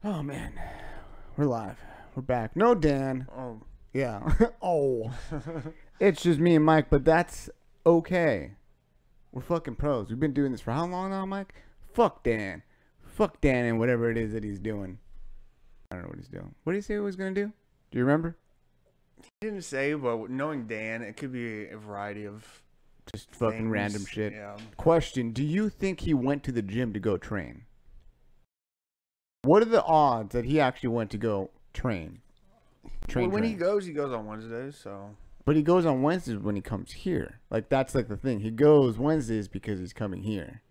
Oh man, we're live. We're back. No Dan. Oh. Yeah. Oh. It's just me and Mike, but that's okay. We're fucking pros. We've been doing this for how long now, Mike? Fuck Dan. Fuck Dan and whatever it is that he's doing. I don't know what he's doing. What did he say he was gonna do? Do you remember? He didn't say, but knowing Dan, it could be a variety of Just fucking things. random shit. Yeah. Question: do you think he went to the gym to go train? What are the odds that he actually went to go train? When he goes on Wednesdays, so. But he goes on Wednesdays when he comes here. Like, that's like the thing. He goes Wednesdays because he's coming here.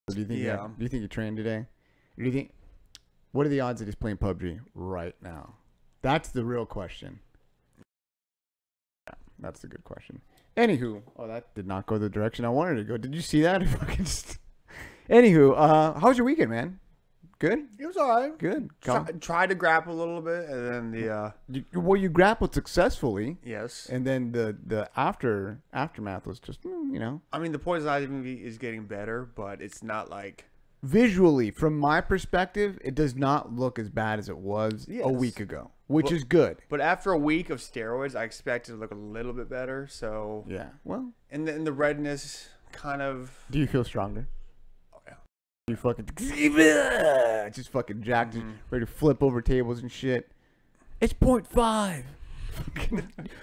So do you think? Yeah. Do you think he trained today? Or do you think? What are the odds that he's playing PUBG right now? That's the real question. Yeah, that's the good question. Anywho, oh, that did not go the direction I wanted to go. Did you see that? Anywho, how was your weekend, man? Good? It was alright. Good. Tried to grapple a little bit, and then the you grappled successfully. yes. And then the aftermath was just, you know. I mean, the poison ivy is getting better, but it's not like Visually, from my perspective, it does not look as bad as it was a week ago, which is good. But after a week of steroids, I expect it to look a little bit better. So Yeah. Well, and the redness kind of. do you feel stronger? Oh yeah. You fucking just fucking jacked, just ready to flip over tables and shit. It's 0.5.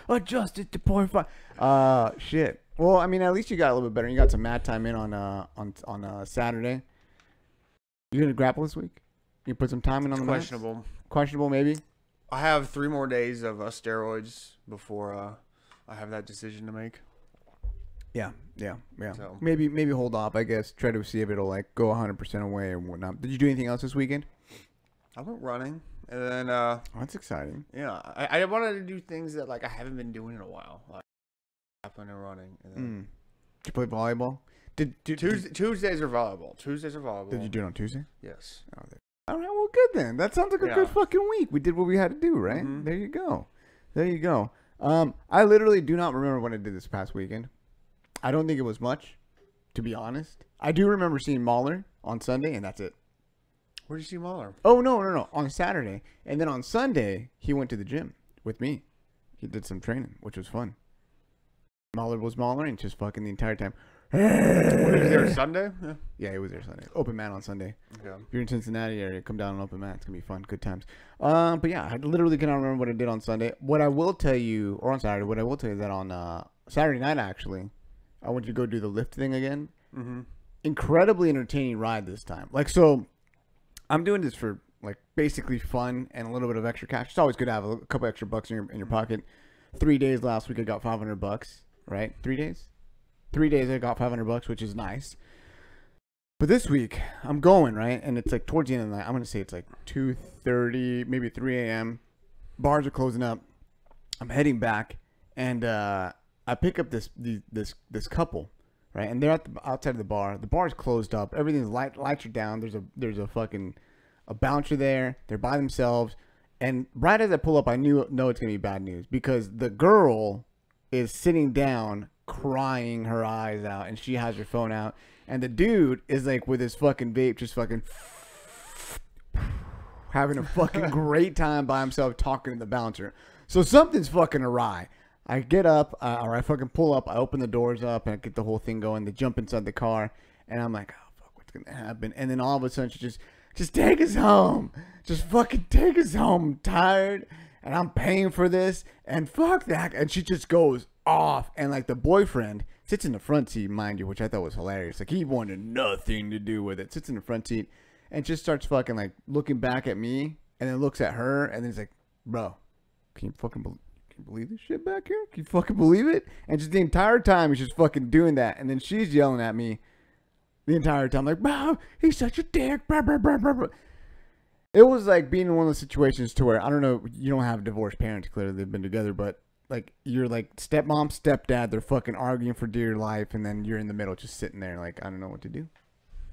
Adjust it to 0.5. Shit. Well, I mean, at least you got a little bit better. You got some mat time in on Saturday. You gonna grapple this week? You put some time in on the mats? Questionable. Questionable, maybe. I have 3 more days of steroids before I have that decision to make. Yeah. So. Maybe hold off. I guess try to see if it'll like go 100% away and whatnot. Did you do anything else this weekend? I went running, and then Oh, that's exciting. yeah, I wanted to do things that like I haven't been doing in a while, like grappling and running. And then Did you play volleyball? Tuesdays are volleyball. Did you do it on Tuesday? Yes. Oh, all right. Well, good then. That sounds like a good fucking week. We did what we had to do, right? Mhm. There you go. I literally do not remember what I did this past weekend. I don't think it was much, to be honest. I do remember seeing Mahler on Sunday, and that's it. Where did you see Mahler? Oh, no. On Saturday. And then on Sunday, he went to the gym with me. He did some training, which was fun. Mahler was Mahler and just fucking the entire time. Was there Sunday? Yeah, he was there Sunday. Open mat on Sunday. Okay. If you're in Cincinnati area, come down on open mat. It's going to be fun. Good times. But yeah, I literally cannot remember what I did on Sunday. What I will tell you, or on Saturday, what I will tell you is that on Saturday night, actually, I went to go do the lift thing again. Mm-hmm. Incredibly entertaining ride this time. Like, so I'm doing this for like basically fun and a little bit of extra cash. It's always good to have a couple extra bucks in your pocket. 3 days last week, I got $500, right? 3 days? 3 days, I got $500, which is nice. But this week, I'm going, right? And it's like towards the end of the night. I'm going to say it's like 2:30, maybe 3 a.m. Bars are closing up. I'm heading back, and I pick up this couple, right? And they're outside of the bar. The bar's closed up. Everything's lights are down. There's a fucking a bouncer there. They're by themselves. And right as I pull up, I know it's gonna be bad news because the girl is sitting down, crying her eyes out, and she has her phone out. And the dude is like with his fucking vape, just fucking having a fucking great time by himself talking to the bouncer. So something's fucking awry. I get up, or I fucking pull up, I open the doors up, and I get the whole thing going. They jump inside the car, and I'm like, oh, fuck, what's going to happen? And then all of a sudden, she just take us home. Just fucking take us home. I'm tired, and I'm paying for this, and fuck that. And she just goes off, and like the boyfriend sits in the front seat, mind you, which I thought was hilarious. Like, he wanted nothing to do with it. Sits in the front seat, and just starts fucking like looking back at me, and then looks at her, and then he's like, bro, can you fucking believe this shit back here? Can you fucking believe it? And just the entire time he's just fucking doing that. And then she's yelling at me the entire time, like, bro, he's such a dick. Blah, blah, blah, blah, blah. It was like being in one of those situations to where, I don't know, you don't have divorced parents, clearly they've been together, but like you're like stepmom, stepdad, they're fucking arguing for dear life, and then you're in the middle just sitting there like, I don't know what to do.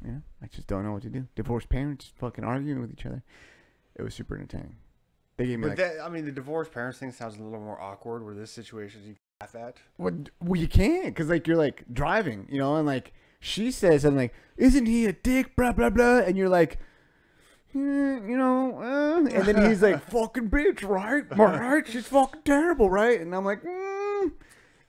Yeah, I just don't know what to do. Divorced parents fucking arguing with each other. It was super entertaining. They gave me But I mean, the divorced parents thing sounds a little more awkward. Where this situation, you laugh at. Well, you can't, because like you're like driving, you know, and like She says something like, "Isn't he a dick?" Blah blah blah, and you're like, and then he's like, "Fucking bitch, right? Right? She's fucking terrible, right?" And I'm like,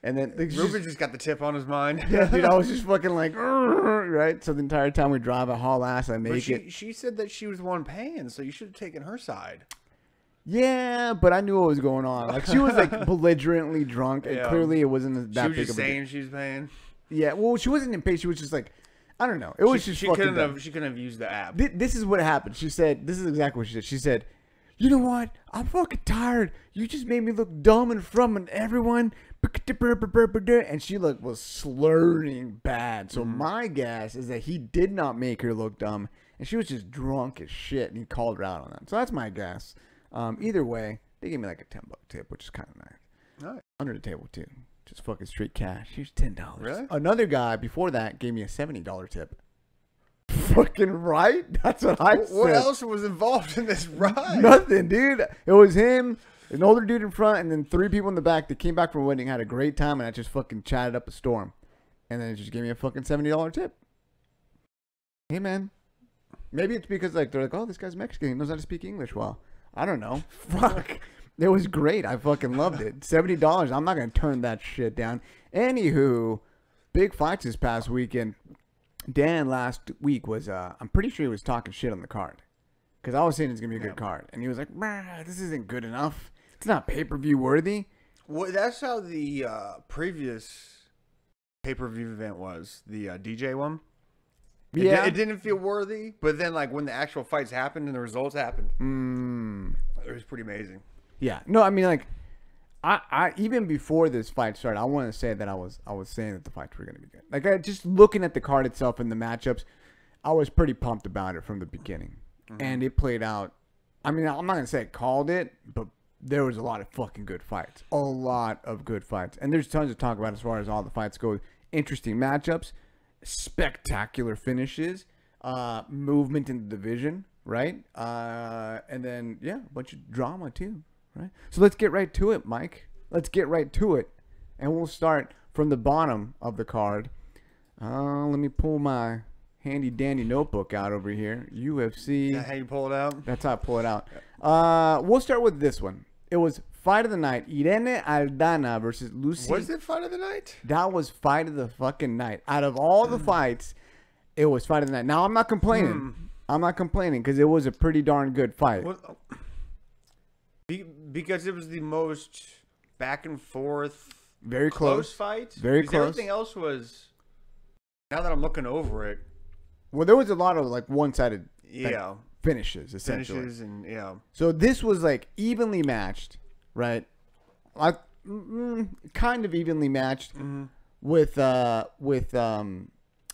And then Ruben just got the tip on his mind. Yeah, dude, I was just fucking like, right? So the entire time we drive, I haul ass, I make it. She said that she was the one paying, so you should have taken her side. Yeah, but I knew what was going on. Like, she was like belligerently drunk, and clearly it wasn't that big of a deal. She was just saying she was paying. Yeah, well, she wasn't impatient. She was just like, I don't know. It was just she fucking couldn't have used the app. This is what happened. She said, this is exactly what she said. She said, "You know what? I'm fucking tired. You just made me look dumb in front of everyone." And she was slurring bad. So my guess is that he did not make her look dumb, and she was just drunk as shit, and he called her out on that. So that's my guess. Either way, they gave me like a $10 tip, which is kind of nice. Under the table too. Just fucking straight cash. Here's $10. Really? Another guy before that gave me a $70 tip. Fucking right? That's what I said. What else was involved in this ride? Nothing, dude. It was him, an older dude in front, and then 3 people in the back that came back from a wedding, had a great time, and I just fucking chatted up a storm. And then it just gave me a fucking $70 tip. Hey, man. Maybe it's because they're like, "Oh, this guy's Mexican. He knows how to speak English well." I don't know. Fuck. It was great. I fucking loved it. $70. I'm not going to turn that shit down. Anywho, big fights this past weekend. Dan last week was, I'm pretty sure he was talking shit on the card. Because I was saying it's going to be a good card. And he was like, "This isn't good enough. It's not pay-per-view worthy." Well, that's how the previous pay-per-view event was. The DJ one. It didn't feel worthy. But then, when the actual fights happened and the results happened, it was pretty amazing. Yeah. No, I mean, I even before this fight started, I want to say that I was saying that the fights were going to be good. Just looking at the card itself and the matchups, I was pretty pumped about it from the beginning. And it played out. I mean, I'm not going to say I called it, but there was a lot of fucking good fights. A lot of good fights. And there's tons to talk about as far as all the fights go. Interesting matchups, spectacular finishes, movement in the division, right? And then, a bunch of drama too. Right. So let's get right to it, Mike. Let's get right to it. And we'll start from the bottom of the card. Let me pull my handy dandy notebook out over here. UFC. Is that how you pull it out? That's how I pull it out. We'll start with this one. It was fight of the night. Irene Aldana versus Lucy. Was it fight of the night? That was fight of the fucking night. Out of all the fights, it was fight of the night. Now, I'm not complaining. I'm not complaining because it was a pretty darn good fight. Well, because it was the most back and forth, very close fight. Very close. Everything else was. Now that I'm looking over it, well, there was a lot of one-sided finishes essentially. So this was evenly matched, right? Kind of evenly matched with oh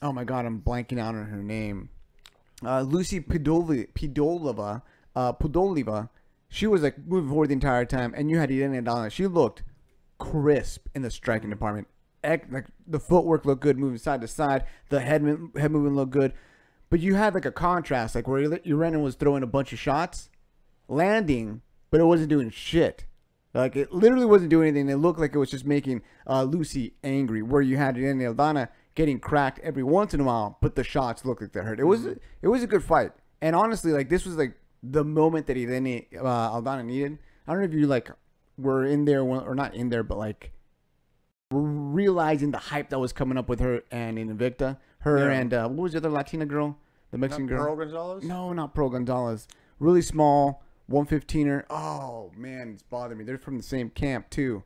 my god, I'm blanking out on her name. Lucy Podolova. She was moving forward the entire time, and you had Irene Aldana. She looked crisp in the striking department. The footwork looked good, moving side to side. The head movement looked good, but you had a contrast, where Irene was throwing a bunch of shots, landing, but it wasn't doing shit. It literally wasn't doing anything. It looked like it was just making Lucy angry. Where you had Irene Aldana getting cracked every once in a while, but the shots looked like they hurt. It was a good fight, and honestly, this was the moment that Irene Aldana needed. I don't know if you were in there or not in there, but were realizing the hype that was coming up with her and in Invicta. And what was the other Latina girl? The Mexican girl? Pearl Gonzalez? No, not Pearl Gonzalez. Really small, 115er. Oh man, it's bothering me. They're from the same camp too.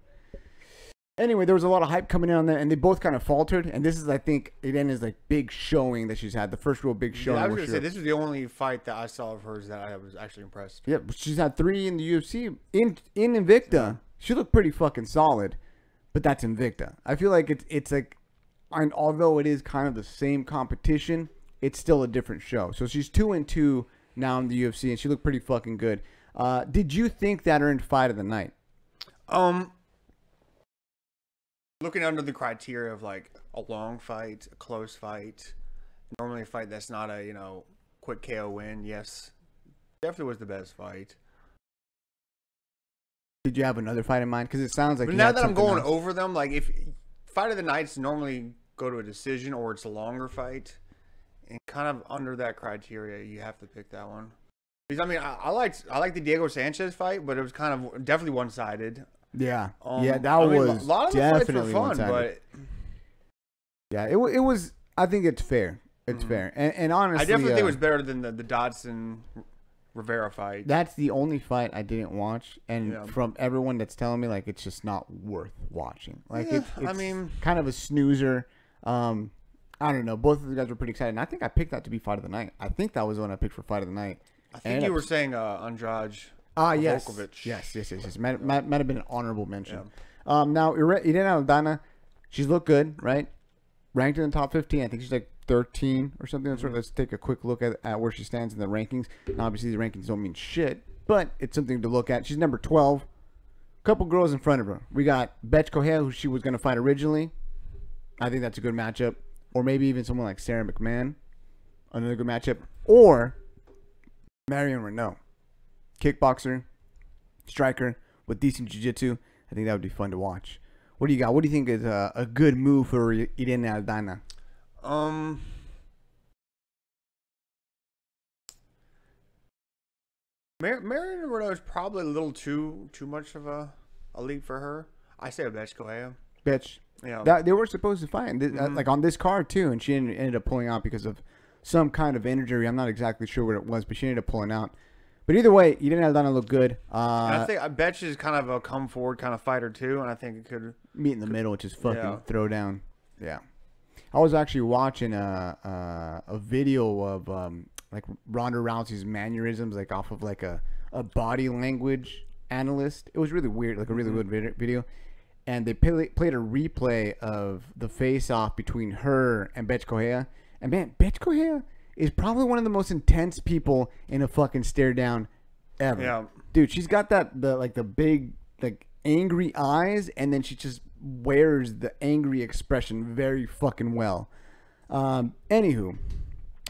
Anyway, there was a lot of hype coming in on that, and they both kind of faltered. And this is, I think, Irene's big showing that she's had. The first real big showing. Yeah, I was going to say, this was the only fight that I saw of hers that I was actually impressed. Yeah, she's had 3 in the UFC. In Invicta, she looked pretty fucking solid. But that's Invicta. I feel like it's and although it is kind of the same competition, it's still a different show. So she's 2-2 now in the UFC, and she looked pretty fucking good. Did you think that earned fight of the night? Looking under the criteria of a long fight, a close fight, normally a fight that's not a quick KO win, yes, definitely was the best fight. Did you have another fight in mind? Because it sounds like but now that I'm going over them, if fight of the night's normally go to a decision or it's a longer fight. And kind of under that criteria, you have to pick that one. Because I mean, I liked the Diego Sanchez fight, but it was kind of definitely one-sided. Yeah, that was a lot of definitely the fights were fun, but yeah, it was. I think it's fair. It's fair, and honestly, I definitely think it was better than the Dodson Rivera fight. That's the only fight I didn't watch, and from everyone that's telling me, like, it's just not worth watching. Like, it's I mean, kind of a snoozer. I don't know. Both of the guys were pretty excited, and I think I picked that to be fight of the night. I think that was the one I picked for fight of the night. I think you were saying Andrade. Yes. Volkovich. Yes. Might have been an honorable mention. Yeah. Now, Irene Aldana, she's looked good, right? Ranked in the top 15. I think she's like 13 or something. Let's take a quick look at where she stands in the rankings. Now, obviously, the rankings don't mean shit, but it's something to look at. She's number 12. Couple girls in front of her. We got Betch Correa, who she was going to fight originally. I think that's a good matchup. Or maybe even someone like Sarah McMahon. Another good matchup. Or Marion Renault. Kickboxer, striker with decent jiu-jitsu. I think that would be fun to watch. What do you got? What do you think is a good move for Irene Aldana? Marion Renault is probably a little too much of a leap for her. I say Betch Correa. Betch. Yeah. They were supposed to fight, like on this card too, and she ended up pulling out because of some kind of injury. I'm not exactly sure what it was, but she ended up pulling out. But either way, Irene Aldana looked good. I think Betch is kind of a come forward kind of fighter too, and I think it could meet in the middle, which is fucking throw down. Yeah, I was actually watching a video of like Ronda Rousey's mannerisms, like off of like a body language analyst. It was really weird, like a really good video. And they played a replay of the face-off between her and Betch Correa. And man, Betch Correa is probably one of the most intense people in a fucking stare down ever. Yeah. Dude, she's got the big, like, angry eyes, and then she just wears the angry expression very fucking well. Anywho,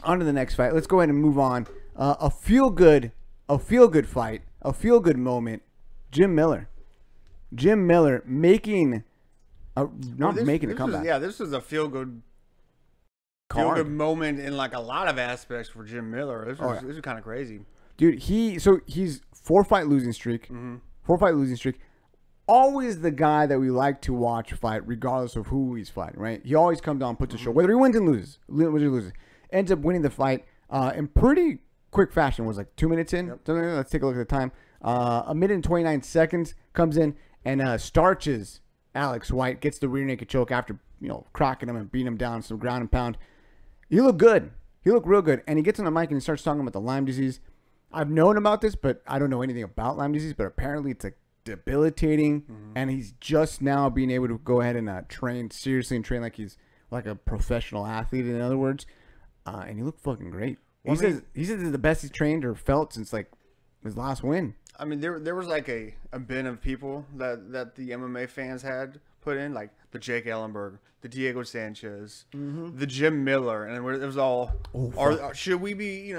on to the next fight. Let's go ahead and move on. A feel-good fight, a feel-good moment. Jim Miller making a comeback. This was a feel good moment in like a lot of aspects for Jim Miller. This was kind of crazy, dude. He's 4-fight losing streak. 4-fight losing streak. Always the guy that we like to watch fight, regardless of who he's fighting. Right? He always comes on, puts a show, whether he wins and loses. Ends up winning the fight in pretty quick fashion. It was like 2 minutes in. Yep. Let's take a look at the time. 1 minute and 29 seconds comes in. And starches Alex White, gets the rear naked choke after, cracking him and beating him down, some ground and pound. He looked good. He looked real good. And he gets on the mic and he starts talking about the Lyme disease. I've known about this, but I don't know anything about Lyme disease. But apparently it's like debilitating. And he's just now being able to go ahead and train seriously and train like he's like a professional athlete, in other words. And he looked fucking great. He says this is the best he's trained or felt since like his last win. I mean, there was like a bin of people that the MMA fans had put in, like the Jake Ellenberg, the Diego Sanchez, the Jim Miller, and it was all, should we be,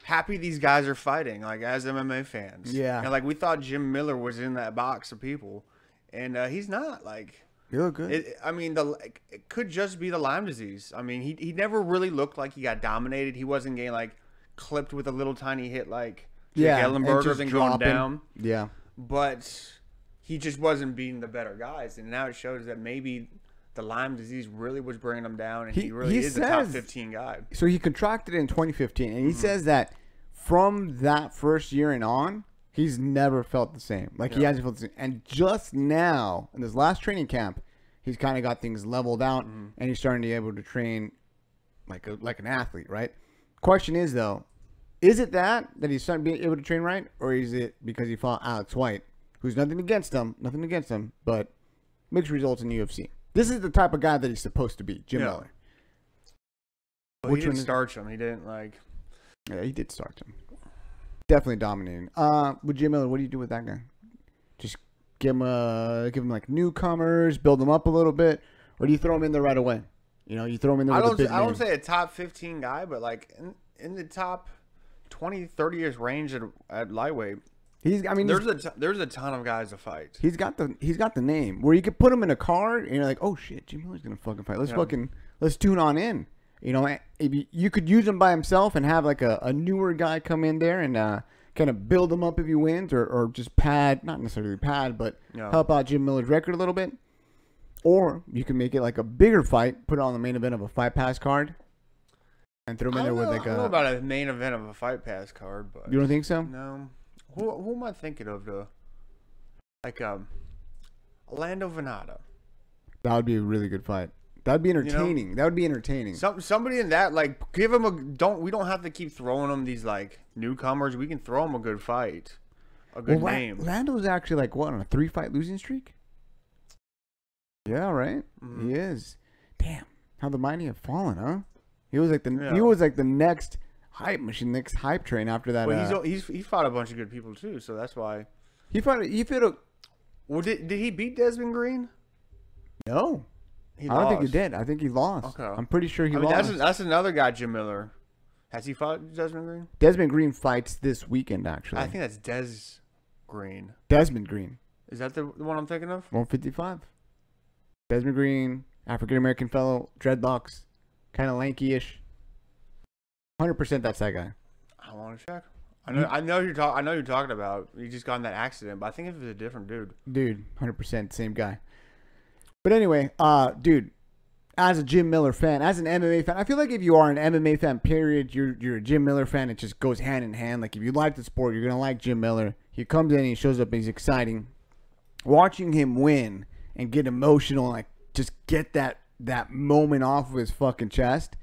happy these guys are fighting, like, as MMA fans? Yeah. And, like, we thought Jim Miller was in that box of people, and he's not, like... He looked good. It could just be the Lyme disease. I mean, he never really looked like he got dominated. He wasn't getting, like, clipped with a little tiny hit, like... Ellenberger then going down. Yeah. But he just wasn't beating the better guys. And now it shows that maybe the Lyme disease really was bringing him down. And he really is a top 15 guy. So he contracted it in 2015. And he says that from that first year and on, he's never felt the same. Like, he hasn't felt the same. And just now, in this last training camp, he's kind of got things leveled out. And he's starting to be able to train like an athlete, right? Question is, though, is it that he's starting to be able to train right, or is it because he fought Alex White, who's nothing against him, but mixed results in UFC? This is the type of guy that he's supposed to be, Jim Miller. Well, he didn't starch him. He didn't like. Yeah, he did starch him. Definitely dominating. With Jim Miller, what do you do with that guy? Just give him like newcomers, build him up a little bit, or do you throw him in there right away? You throw him in there. I don't say a top 15 guy, but like in the top 20, 30 years range at lightweight. I mean, there's a ton of guys to fight. He's got the name where you could put him in a card and you're like, oh shit, Jim Miller's gonna fucking fight. Let's tune on in. You know, you could use him by himself and have like a newer guy come in there and kind of build him up if he wins, or just not necessarily pad, but help out Jim Miller's record a little bit. Or you can make it like a bigger fight, put it on the main event of a Fight Pass card, and throw him in there with like I don't know about a main event of a Fight Pass card, but you don't think so? No. Who am I thinking of? Orlando Venata. That would be a really good fight. That'd be entertaining. You know? That would be entertaining. Somebody in that, like, give him we don't have to keep throwing him these like newcomers. We can throw him a good fight, a good name. Orlando's actually like what, on a 3-fight losing streak? Yeah, right. Mm-hmm. He is. Damn, how the mighty have fallen, huh? He was like the next hype machine, next hype train after that. Well, he fought a bunch of good people too, so that's why he fought a. Well, did he beat Desmond Green? No, I don't think he did. I think he lost. Okay. I'm pretty sure he lost. That's another guy, Jim Miller. Has he fought Desmond Green? Desmond Green fights this weekend, actually. I think that's Desmond Green. Is that the one I'm thinking of? 155. Desmond Green, African American fellow, dreadlocks, kind of lanky-ish. 100% that's that guy. I want to check. I know you're talking about. You just got in that accident, but I think it was a different dude. Dude, 100% same guy. But anyway, dude, as a Jim Miller fan, as an MMA fan, I feel like if you are an MMA fan, period, you're a Jim Miller fan. It just goes hand in hand. Like if you like the sport, you're gonna like Jim Miller. He comes in, he shows up, and he's exciting. Watching him win and get emotional, and like just get that moment off of his fucking chest,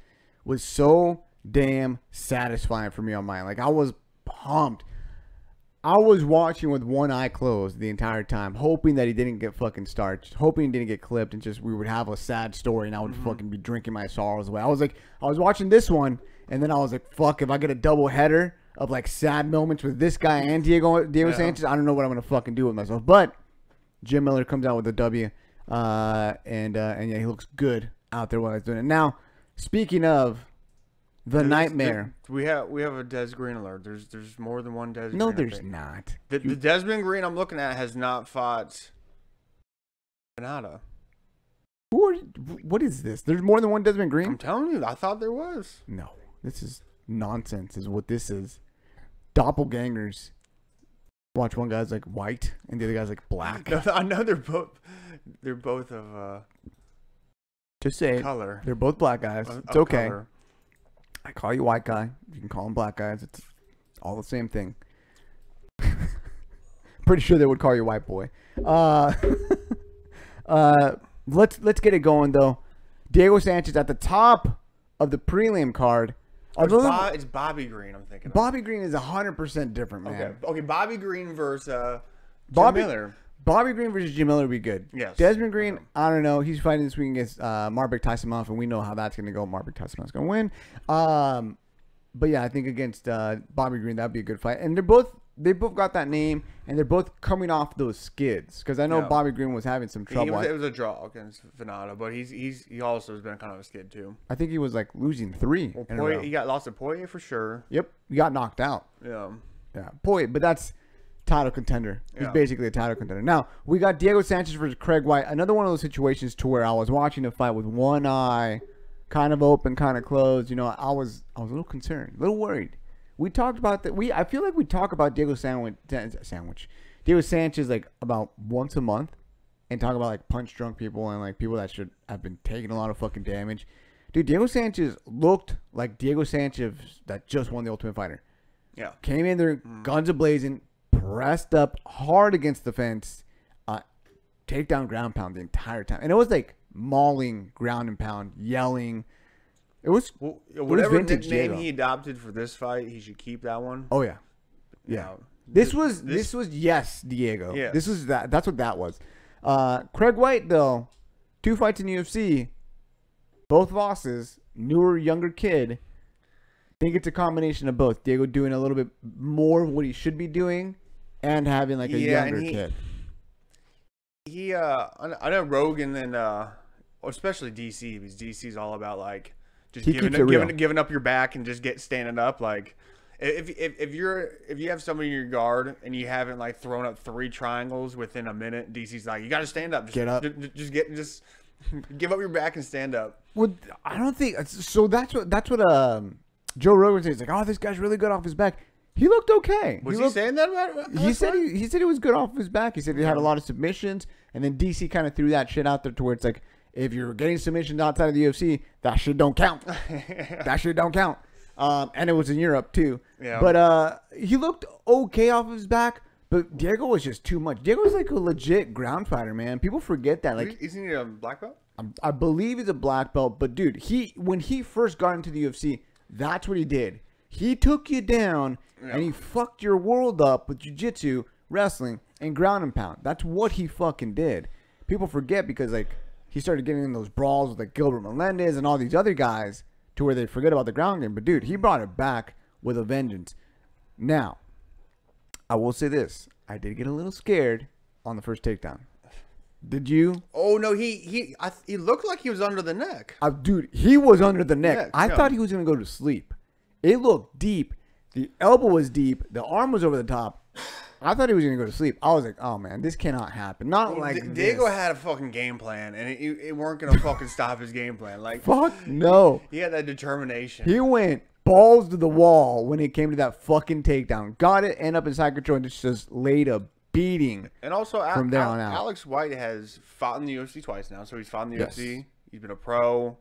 was so damn satisfying for me on mine. Like I was pumped. I was watching with one eye closed the entire time, hoping that he didn't get fucking starched, hoping he didn't get clipped, and just we would have a sad story, and I would fucking be drinking my sorrows away. I was watching this one, and then I was like, fuck, if I get a double header of like sad moments with this guy and Diego Sanchez, I don't know what I'm gonna fucking do with myself. But Jim Miller comes out with a W, and yeah, he looks good out there while he's doing it. Now, speaking of the nightmare. We have a Des Green alert. There's more than one Des Green. No, there's not. The Desmond Green I'm looking at has not fought Venata. What is this? There's more than one Desmond Green? I'm telling you, I thought there was. No, this is nonsense is what this is. Doppelgangers. Watch, one guy's like white and the other guy's like black. No, I know they're both of just say color. They're both black guys. It's okay. Color. I call you white guy. You can call them black guys. It's all the same thing. Pretty sure they would call you white boy. Let's get it going though. Diego Sanchez at the top of the prelim card. It's Bobby Green. I'm thinking. Bobby Green is 100% different, man. Okay. Bobby Green versus Jim Miller. Bobby Green versus Jim Miller would be good. Yes. Desmond Green, I don't know. He's fighting this week against Marbek Taisimov, and we know how that's going to go. Marbek Taisimov's going to win. But yeah, I think against Bobby Green, that would be a good fight. And they both got that name, and they're both coming off those skids. Because I know Bobby Green was having some trouble. It was a draw against Venata, but he also has been kind of a skid too. I think he was like losing 3. Well, he got lost to Poirier for sure. Yep, he got knocked out. Yeah. Poirier, but that's title contender. He's basically a title contender. Now, we got Diego Sanchez versus Craig White. Another one of those situations to where I was watching the fight with one eye kind of open, kind of closed. You know, I was a little concerned, a little worried. We talked about that. I feel like we talk about Diego Sanchez like about once a month and talk about like punch drunk people and like people that should have been taking a lot of fucking damage. Dude, Diego Sanchez looked like Diego Sanchez that just won the Ultimate Fighter. Yeah. Came in there, guns a-blazing, pressed up hard against the fence, takedown ground pound the entire time. And it was like mauling ground and pound, yelling. It was whatever vintage nickname he adopted for this fight, he should keep that one. Oh yeah. Yeah. This was Diego. Yeah. This was that. That's what that was. Craig White though, 2 fights in UFC, both losses, newer, younger kid. I think it's a combination of both. Diego doing a little bit more of what he should be doing, and having like a younger kid. I know Rogan and especially DC, because DC's all about like just giving up your back and just standing up. Like if you have somebody in your guard and you haven't like thrown up 3 triangles within a minute, DC's like, you got to stand up. Get up. Just give up your back and stand up. Well, I don't think so. That's what Joe Rogan says. He's like, oh, this guy's really good off his back. He looked okay. Was he saying that about he said he was good off his back. He said he had a lot of submissions, and then DC kind of threw that shit out there to where it's like, if you're getting submissions outside of the UFC, that shit don't count. That shit don't count. And it was in Europe too. Yeah. But he looked okay off his back. But Diego was just too much. Diego was like a legit ground fighter, man. People forget that. Like, isn't he a black belt? I believe he's a black belt. But dude, when he first got into the UFC, that's what he did. He took you down and he fucked your world up with jiu-jitsu, wrestling, and ground and pound. That's what he fucking did. People forget because like he started getting in those brawls with like Gilbert Melendez and all these other guys to where they forget about the ground game. But dude, he brought it back with a vengeance. Now, I will say this. I did get a little scared on the first takedown. Did you? Oh, no. He looked like he was under the neck. Dude, he was under the neck. I thought he was going to go to sleep. It looked deep. The elbow was deep. The arm was over the top. I thought he was going to go to sleep. I was like, oh, man, this cannot happen. Not like Diego had a fucking game plan, and it weren't going to fucking stop his game plan. Like, fuck no. He had that determination. He went balls to the wall when it came to that fucking takedown. Got it, end up in side control, and just laid a beating. And also, from there on out. Alex White has fought in the UFC twice now, so he's fought in the UFC. He's been a pro.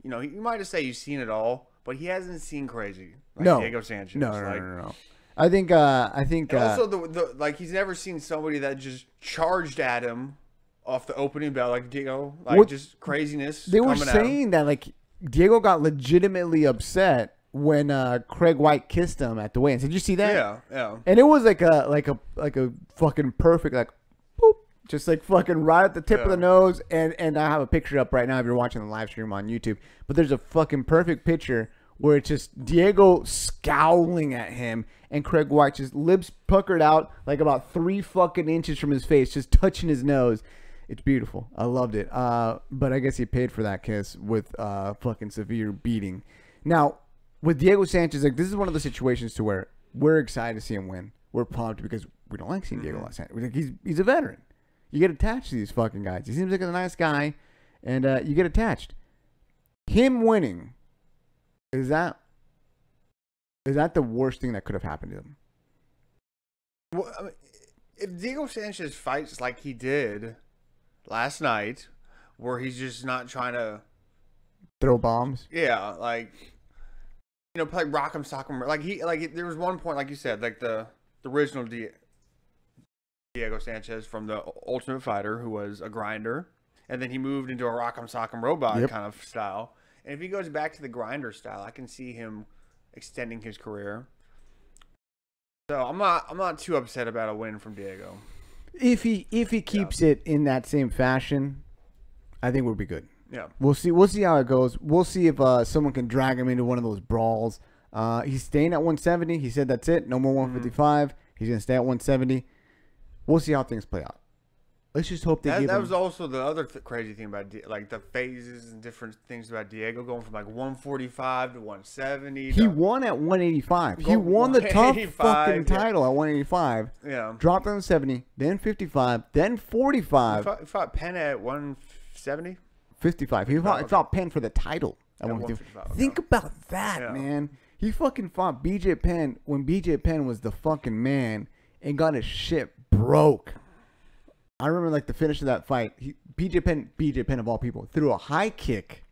You know, you might just say you've seen it all, but he hasn't seen crazy like Diego Sanchez. No. I think also the like he's never seen somebody that just charged at him off the opening bell like Diego, like just craziness. They were saying that like Diego got legitimately upset when Craig White kissed him at the weigh-in. Did you see that? Yeah. And it was like a fucking perfect like boop, just like fucking right at the tip of the nose. And I have a picture up right now if you're watching the live stream on YouTube. But there's a fucking perfect picture where it's just Diego scowling at him and Craig White just lips puckered out like about 3 fucking inches from his face, just touching his nose. It's beautiful. I loved it. But I guess he paid for that kiss with fucking severe beating. Now, with Diego Sanchez, like this is one of the situations to where we're excited to see him win. We're pumped because we don't like seeing Diego Sanchez. Like he's a veteran. You get attached to these fucking guys. He seems like a nice guy, and you get attached. Him winning, is that the worst thing that could have happened to him? Well, I mean, if Diego Sanchez fights like he did last night, where he's just not trying to throw bombs, like play rock 'em, sock 'em, there was one point, like you said, like the original Diego Sanchez from the Ultimate Fighter, who was a grinder, and then he moved into a rock 'em, sock 'em robot kind of style. And if he goes back to the grinder style, I can see him extending his career. So I'm not too upset about a win from Diego. If he keeps it in that same fashion, I think we'll be good. Yeah, we'll see how it goes. We'll see if someone can drag him into one of those brawls. He's staying at 170. He said that's it. No more 155. He's gonna stay at 170. We'll see how things play out. Let's just hope that was also the other crazy thing about like the phases and different things about Diego going from like 145 to 170. He won at 185. He won the tough fucking title at 185. Yeah. Dropped on 70, then 55, then 45. He fought Penn at 170? 55. He fought Penn for the title at 155. Think about that, man. He fucking fought BJ Penn when BJ Penn was the fucking man and got his shit broke. I remember like the finish of that fight. BJ Penn of all people, threw a high kick,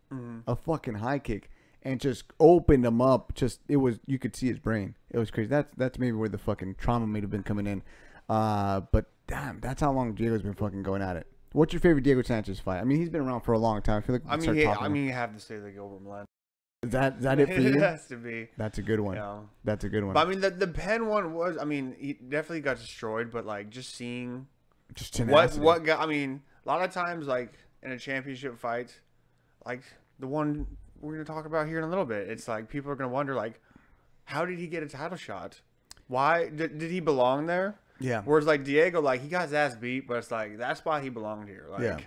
a fucking high kick, and just opened him up. You could see his brain. It was crazy. That's maybe where the fucking trauma may have been coming in. But damn, that's how long Diego's been fucking going at it. What's your favorite Diego Sanchez fight? I mean, he's been around for a long time. I feel like you have to say the Gilbert Melendez. Is that it for you? It has to be. That's a good one. Yeah. That's a good one. But I mean, the Penn one was. I mean, he definitely got destroyed. But like, just seeing. Just tenacity. What got? I mean, a lot of times, like in a championship fight, like the one we're gonna talk about here in a little bit, it's like people are gonna wonder, like, how did he get a title shot? Why did he belong there? Yeah. Whereas like Diego, like he got his ass beat, but it's like that's why he belonged here. Like,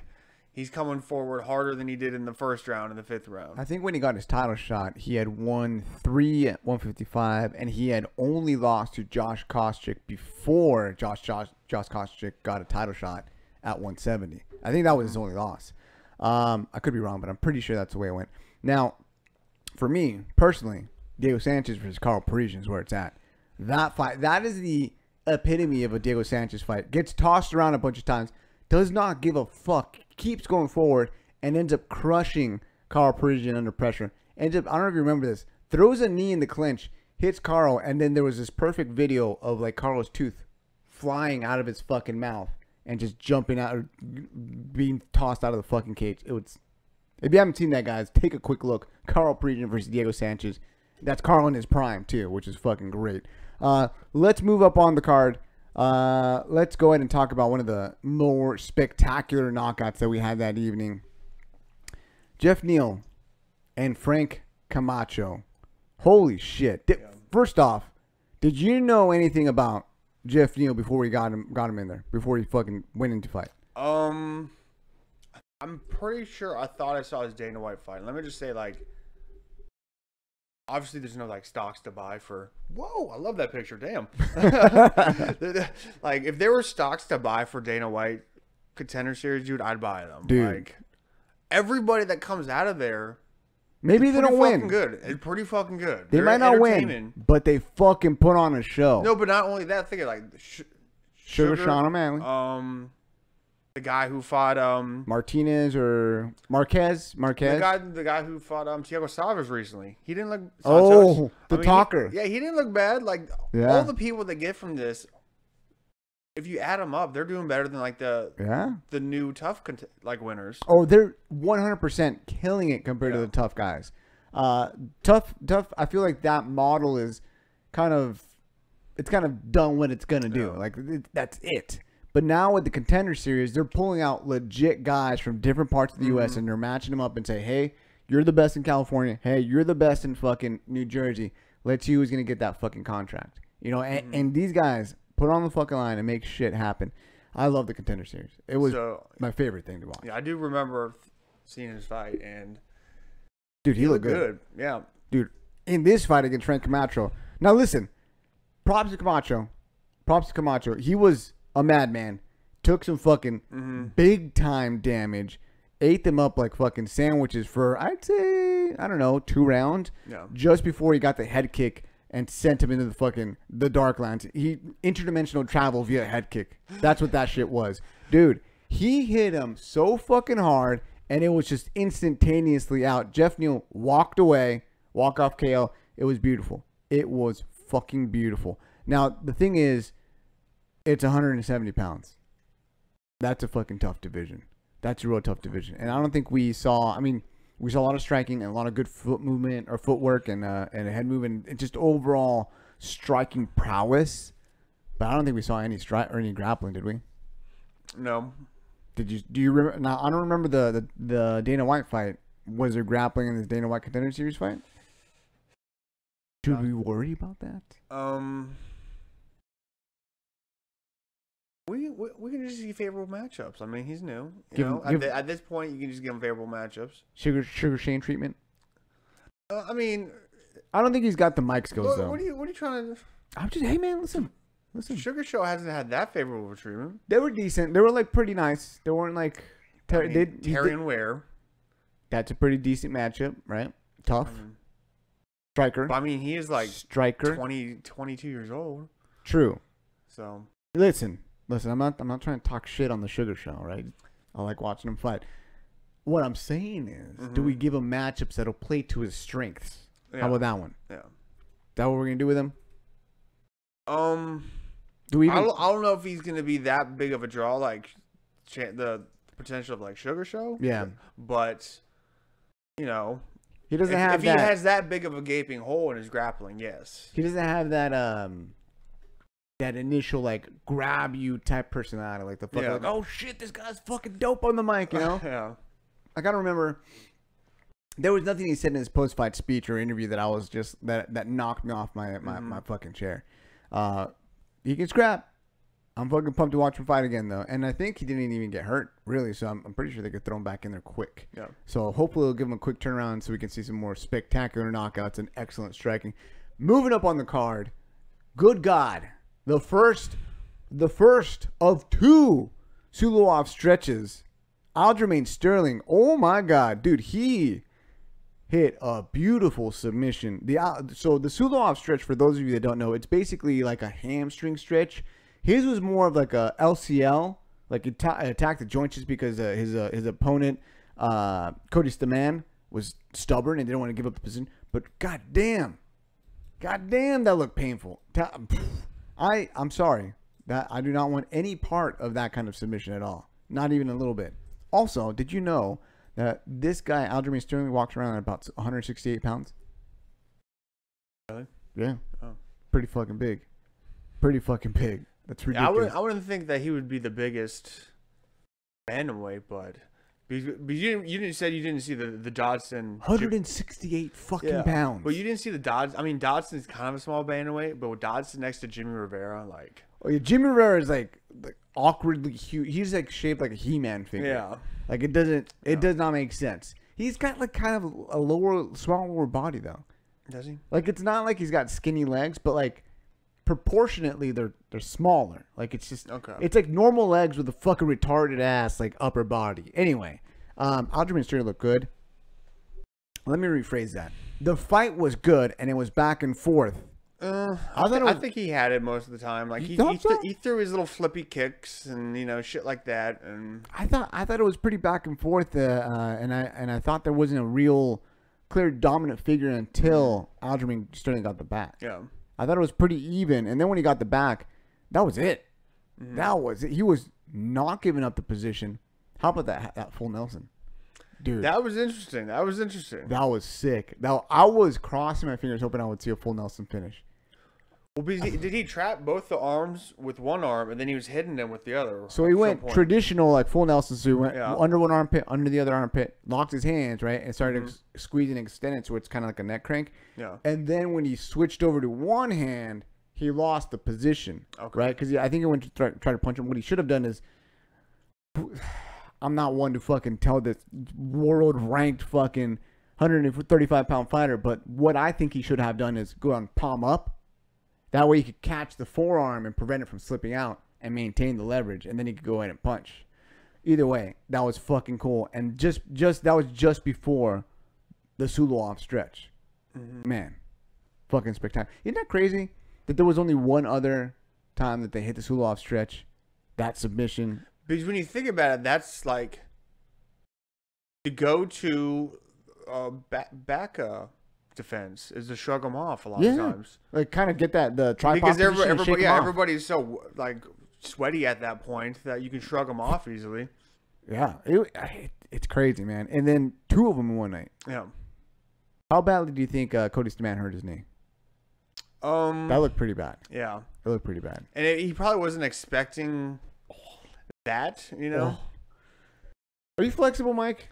he's coming forward harder than he did in the first round and the fifth round. I think when he got his title shot, he had won 3 at 155, and he had only lost to Josh Koscheck before Josh Koscheck got a title shot at 170. I think that was his only loss. I could be wrong, but I'm pretty sure that's the way it went. Now, for me, personally, Diego Sanchez versus Carl Parisian is where it's at. That fight, that is the epitome of a Diego Sanchez fight. Gets tossed around a bunch of times, does not give a fuck, keeps going forward, and ends up crushing Carl Parisian under pressure. Ends up, I don't know if you remember this, throws a knee in the clinch, hits Carl, and then there was this perfect video of like Carl's tooth flying out of his fucking mouth and just jumping out, or being tossed out of the fucking cage. It was, if you haven't seen that, guys, take a quick look. Carl Parisian versus Diego Sanchez. That's Carl in his prime too, which is fucking great. Let's move up on the card. Let's go ahead and talk about one of the more spectacular knockouts that we had that evening. Jeff Neal and Frank Camacho. Holy shit. First off, did you know anything about Jeff Neal before we got him in there? Before he fucking went into fight? I'm pretty sure I thought I saw his Dana White fight. Let me just say, like, obviously there's no like stocks to buy for. Whoa, I love that picture. Damn. Like, if there were stocks to buy for Dana White Contender Series, dude, I'd buy them. Dude. Like, everybody that comes out of there, maybe they don't win. Good. It's pretty fucking good. They might not win, but they fucking put on a show. No, but not only that. Think of like Sugar Sean O'Malley. The guy who fought Martinez or Marquez. The guy who fought Thiago Salvas recently. He didn't look. Talker. He didn't look bad. Like, all the people that get from this, if you add them up, they're doing better than like the new tough winners. Oh, they're 100% killing it compared to the tough guys. Tough. I feel like that model is kind of done what it's gonna do. Like, that's it. But now with the Contender Series, they're pulling out legit guys from different parts of the U.S. and they're matching them up and say, hey, you're the best in California. Hey, you're the best in fucking New Jersey. Let's see who's going to get that fucking contract. You know, and these guys put on the fucking line and make shit happen. I love the Contender Series. It was my favorite thing to watch. Yeah, I do remember seeing his fight. And dude, he looked good. Yeah. Dude, in this fight against Frank Camacho. Now, listen. Props to Camacho. He was a madman, took some fucking big time damage, ate them up like fucking sandwiches for, I'd say, I don't know, 2 rounds. Yeah. Just before he got the head kick and sent him into the Darklands. He interdimensional travel via head kick. That's what that shit was. Dude, he hit him so fucking hard and it was just instantaneously out. Jeff Neal walked away, walk off KO. It was beautiful. It was fucking beautiful. Now, the thing is, it's 170 pounds. That's a fucking tough division. That's a real tough division. And I don't think we saw a lot of striking and a lot of good foot movement or footwork and a head movement and just overall striking prowess. But I don't think we saw any strike or any grappling, did we? No. Do you remember? Now, I don't remember the Dana White fight. Was there grappling in this Dana White Contender Series fight? Should we worry about that? We can just see favorable matchups. I mean, he's new. At this point, you can just give him favorable matchups. Sugar Shane treatment. I mean, I don't think he's got the mic skills though. What are you trying to? I'm just, hey man, listen. Sugar Show hasn't had that favorable treatment. They were decent. They were like pretty nice. They weren't like Tyron Ware. That's a pretty decent matchup, right? Tough. Striker. But I mean, he is like striker. 22 years old. True. So listen. I'm not trying to talk shit on the Sugar Show, right? I like watching him fight. What I'm saying is, do we give him matchups that'll play to his strengths? Yeah. How about that one? Yeah. Is that what we're gonna do with him? Do we? I don't know if he's gonna be that big of a draw, like the potential of like Sugar Show. Yeah. But he doesn't have if that. He has that big of a gaping hole in his grappling, yes. He doesn't have that that initial like grab you type personality, like the fucking like, oh shit, this guy's fucking dope on the mic, you know? Yeah. I gotta remember, there was nothing he said in his post fight speech or interview that I was just that knocked me off my fucking chair. He can scrap. I'm fucking pumped to watch him fight again, though. And I think he didn't even get hurt, really. So I'm pretty sure they could throw him back in there quick. Yeah. So hopefully it'll give him a quick turnaround so we can see some more spectacular knockouts and excellent striking. Moving up on the card, good God, the first of 2 Suloov stretches. Aljamain Sterling, oh my God, dude, he hit a beautiful submission. So the Suloov stretch, for those of you that don't know, it's basically like a hamstring stretch. His was more of like a LCL, like it attacked the joints just because his opponent, Cody Stamann, was stubborn and didn't want to give up the position. But goddamn, that looked painful. I'm sorry, that I do not want any part of that kind of submission at all, not even a little bit. Also, did you know that this guy Aljamain Sterling walks around at about 168 pounds? Really? Yeah. Oh. Pretty fucking big. That's ridiculous. I wouldn't think that he would be the biggest bantamweight, but you didn't say you didn't see the Dodson 168 fucking pounds. But you didn't see the Dodson. I mean, Dodson's kind of a small bantamweight, but with Dodson next to Jimmy Rivera, like. Oh yeah, Jimmy Rivera is like awkwardly huge. He's like shaped like a He-Man figure. Yeah. Like it does not make sense. He's got like kind of a smaller body though. Does he? Like it's not like he's got skinny legs, but like proportionately they're smaller. Like it's just it's like normal legs with a fucking retarded ass like upper body. Anyway, Aljamain Sterling looked good. Let me rephrase that. The fight was good and it was back and forth. I think he had it most of the time. Like he threw his little flippy kicks and shit like that. And I thought it was pretty back and forth. And I thought there wasn't a real clear dominant figure until Aljamain Sterling got the back. Yeah. I thought it was pretty even, and then when he got the back, that was it. Mm-hmm. That was it. He was not giving up the position. How about that full Nelson, dude? That was interesting. That was sick. I was crossing my fingers hoping I would see a full Nelson finish. Well, did he trap both the arms with one arm, and then he was hitting them with the other? So he went traditional, like full Nelson. So he went under one armpit, under the other armpit, locked his hands, right, and started squeezing and extending, so it's kind of like a neck crank. Yeah. And then when he switched over to one hand, he lost the position, right? Because I think he went to try to punch him. What he should have done is, I'm not one to fucking tell this world-ranked fucking 135-pound fighter, but what I think he should have done is go on palm up. That way he could catch the forearm and prevent it from slipping out and maintain the leverage, and then he could go ahead and punch. Either way, that was fucking cool. And that was just before the Suloov stretch. Mm-hmm. Man, fucking spectacular. Isn't that crazy that there was only one other time that they hit the Suloov stretch, that submission? Because when you think about it, that's like to go to back defense is to shrug them off a lot of times. Like kind of get the tripod because everybody's so like sweaty at that point that you can shrug them off easily. Yeah, it's crazy, man. And then 2 of them in one night. Yeah. How badly do you think Cody Stamann hurt his knee? That looked pretty bad. Yeah, it looked pretty bad. And he probably wasn't expecting that. Are you flexible, Mike?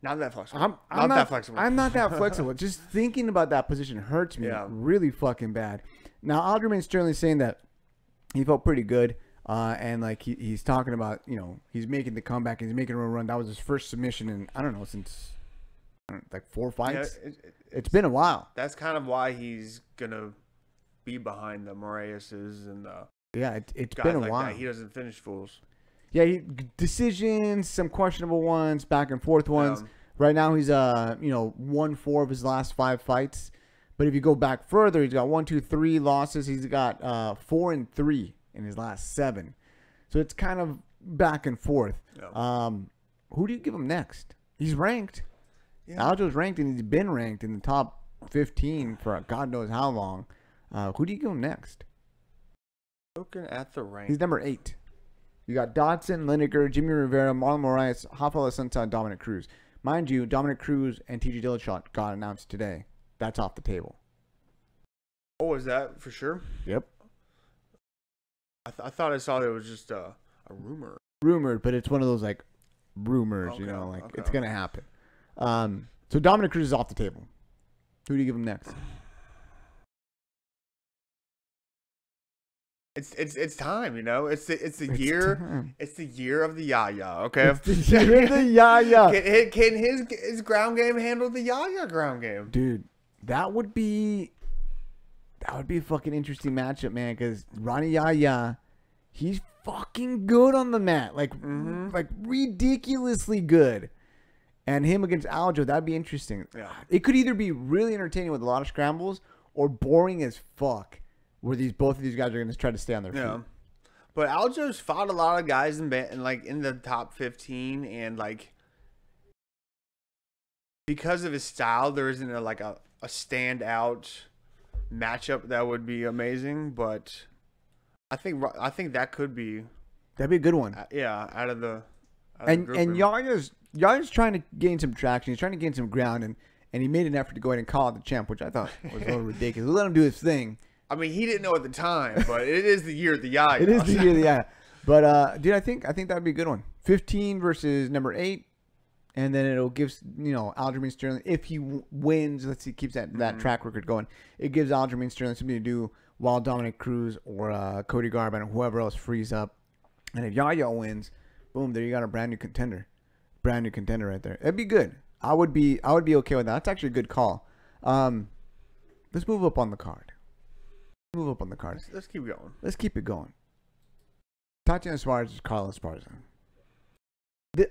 Not that flexible. I'm not that flexible. I'm not that flexible. Just thinking about that position hurts me really fucking bad. Now, Aljamain Sterling saying that he felt pretty good, and like he's talking about, he's making the comeback, he's making a run. That was his first submission in, I don't know, since like 4 fights. Yeah, it's been a while. That's kind of why he's gonna be behind the Moraeses and the it's been a while. That. He doesn't finish fools. Yeah, decisions, some questionable ones, back and forth ones. Right now he's 1-4 of his last 5 fights. But if you go back further, he's got 1, 2, 3 losses. He's got 4-3 in his last 7. So it's kind of back and forth. Yeah. Who do you give him next? He's ranked. Yeah. Aljo's ranked, and he's been ranked in the top 15 for God knows how long. Who do you give him next? Looking at the rank, he's number 8. You got Dodson, Lineker, Jimmy Rivera, Marlon Moraes, Rafael Assunção, Dominic Cruz. Mind you, Dominic Cruz and TJ Dillashaw got announced today. That's off the table. Oh, is that for sure? Yep. I thought I saw that it was just a rumor. Rumored, but it's one of those like rumors, it's gonna happen. So Dominic Cruz is off the table. Who do you give him next? It's time, you know. It's the year. Time. It's the year of the Yaya. Okay. It's the year of the Yaya. Can his ground game handle the Yaya ground game? Dude, that would be a fucking interesting matchup, man. Because Ronnie Yaya, he's fucking good on the mat, like ridiculously good. And him against Aljo, that'd be interesting. Yeah. It could either be really entertaining with a lot of scrambles or boring as fuck, where both of these guys are going to try to stay on their feet. But Aljo's fought a lot of guys in the top 15, and like because of his style, there isn't a standout matchup that would be amazing. But I think that'd be a good one. Out of the and Yaya's trying to gain some traction. He's trying to gain some ground, and he made an effort to go ahead and call out the champ, which I thought was a little ridiculous. Let him do his thing. I mean, he didn't know at the time, but it is the year of the Yaya. It is the year of the Yaya. But dude, I think that'd be a good one. 15 versus number 8, and then it'll give Aljamain Sterling, if he wins. Let's see, keeps that track record going. It gives Aljamain Sterling something to do while Dominic Cruz or Cody Garbrandt or whoever else frees up. And if Yaya wins, boom, there you got a brand new contender right there. It'd be good. I would be okay with that. That's actually a good call. Let's move up on the card. Let's keep going. Let's keep it going. Tatiana Suarez is Carla Esparza.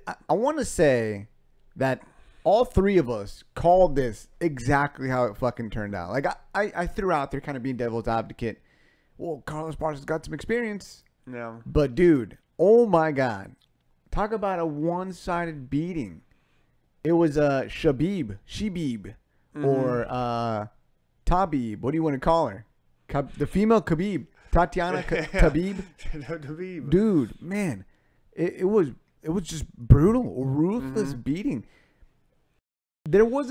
I want to say that all three of us called this exactly how it fucking turned out. Like I threw out there kind of being devil's advocate. Well, Carla Esparza's got some experience. Yeah. But dude, oh my God. Talk about a one-sided beating. It was Shebib, or Tabib. What do you want to call her? The female Khabib, Tatiana Tabib. Tabib. Dude, man, it was just brutal, ruthless beating. There was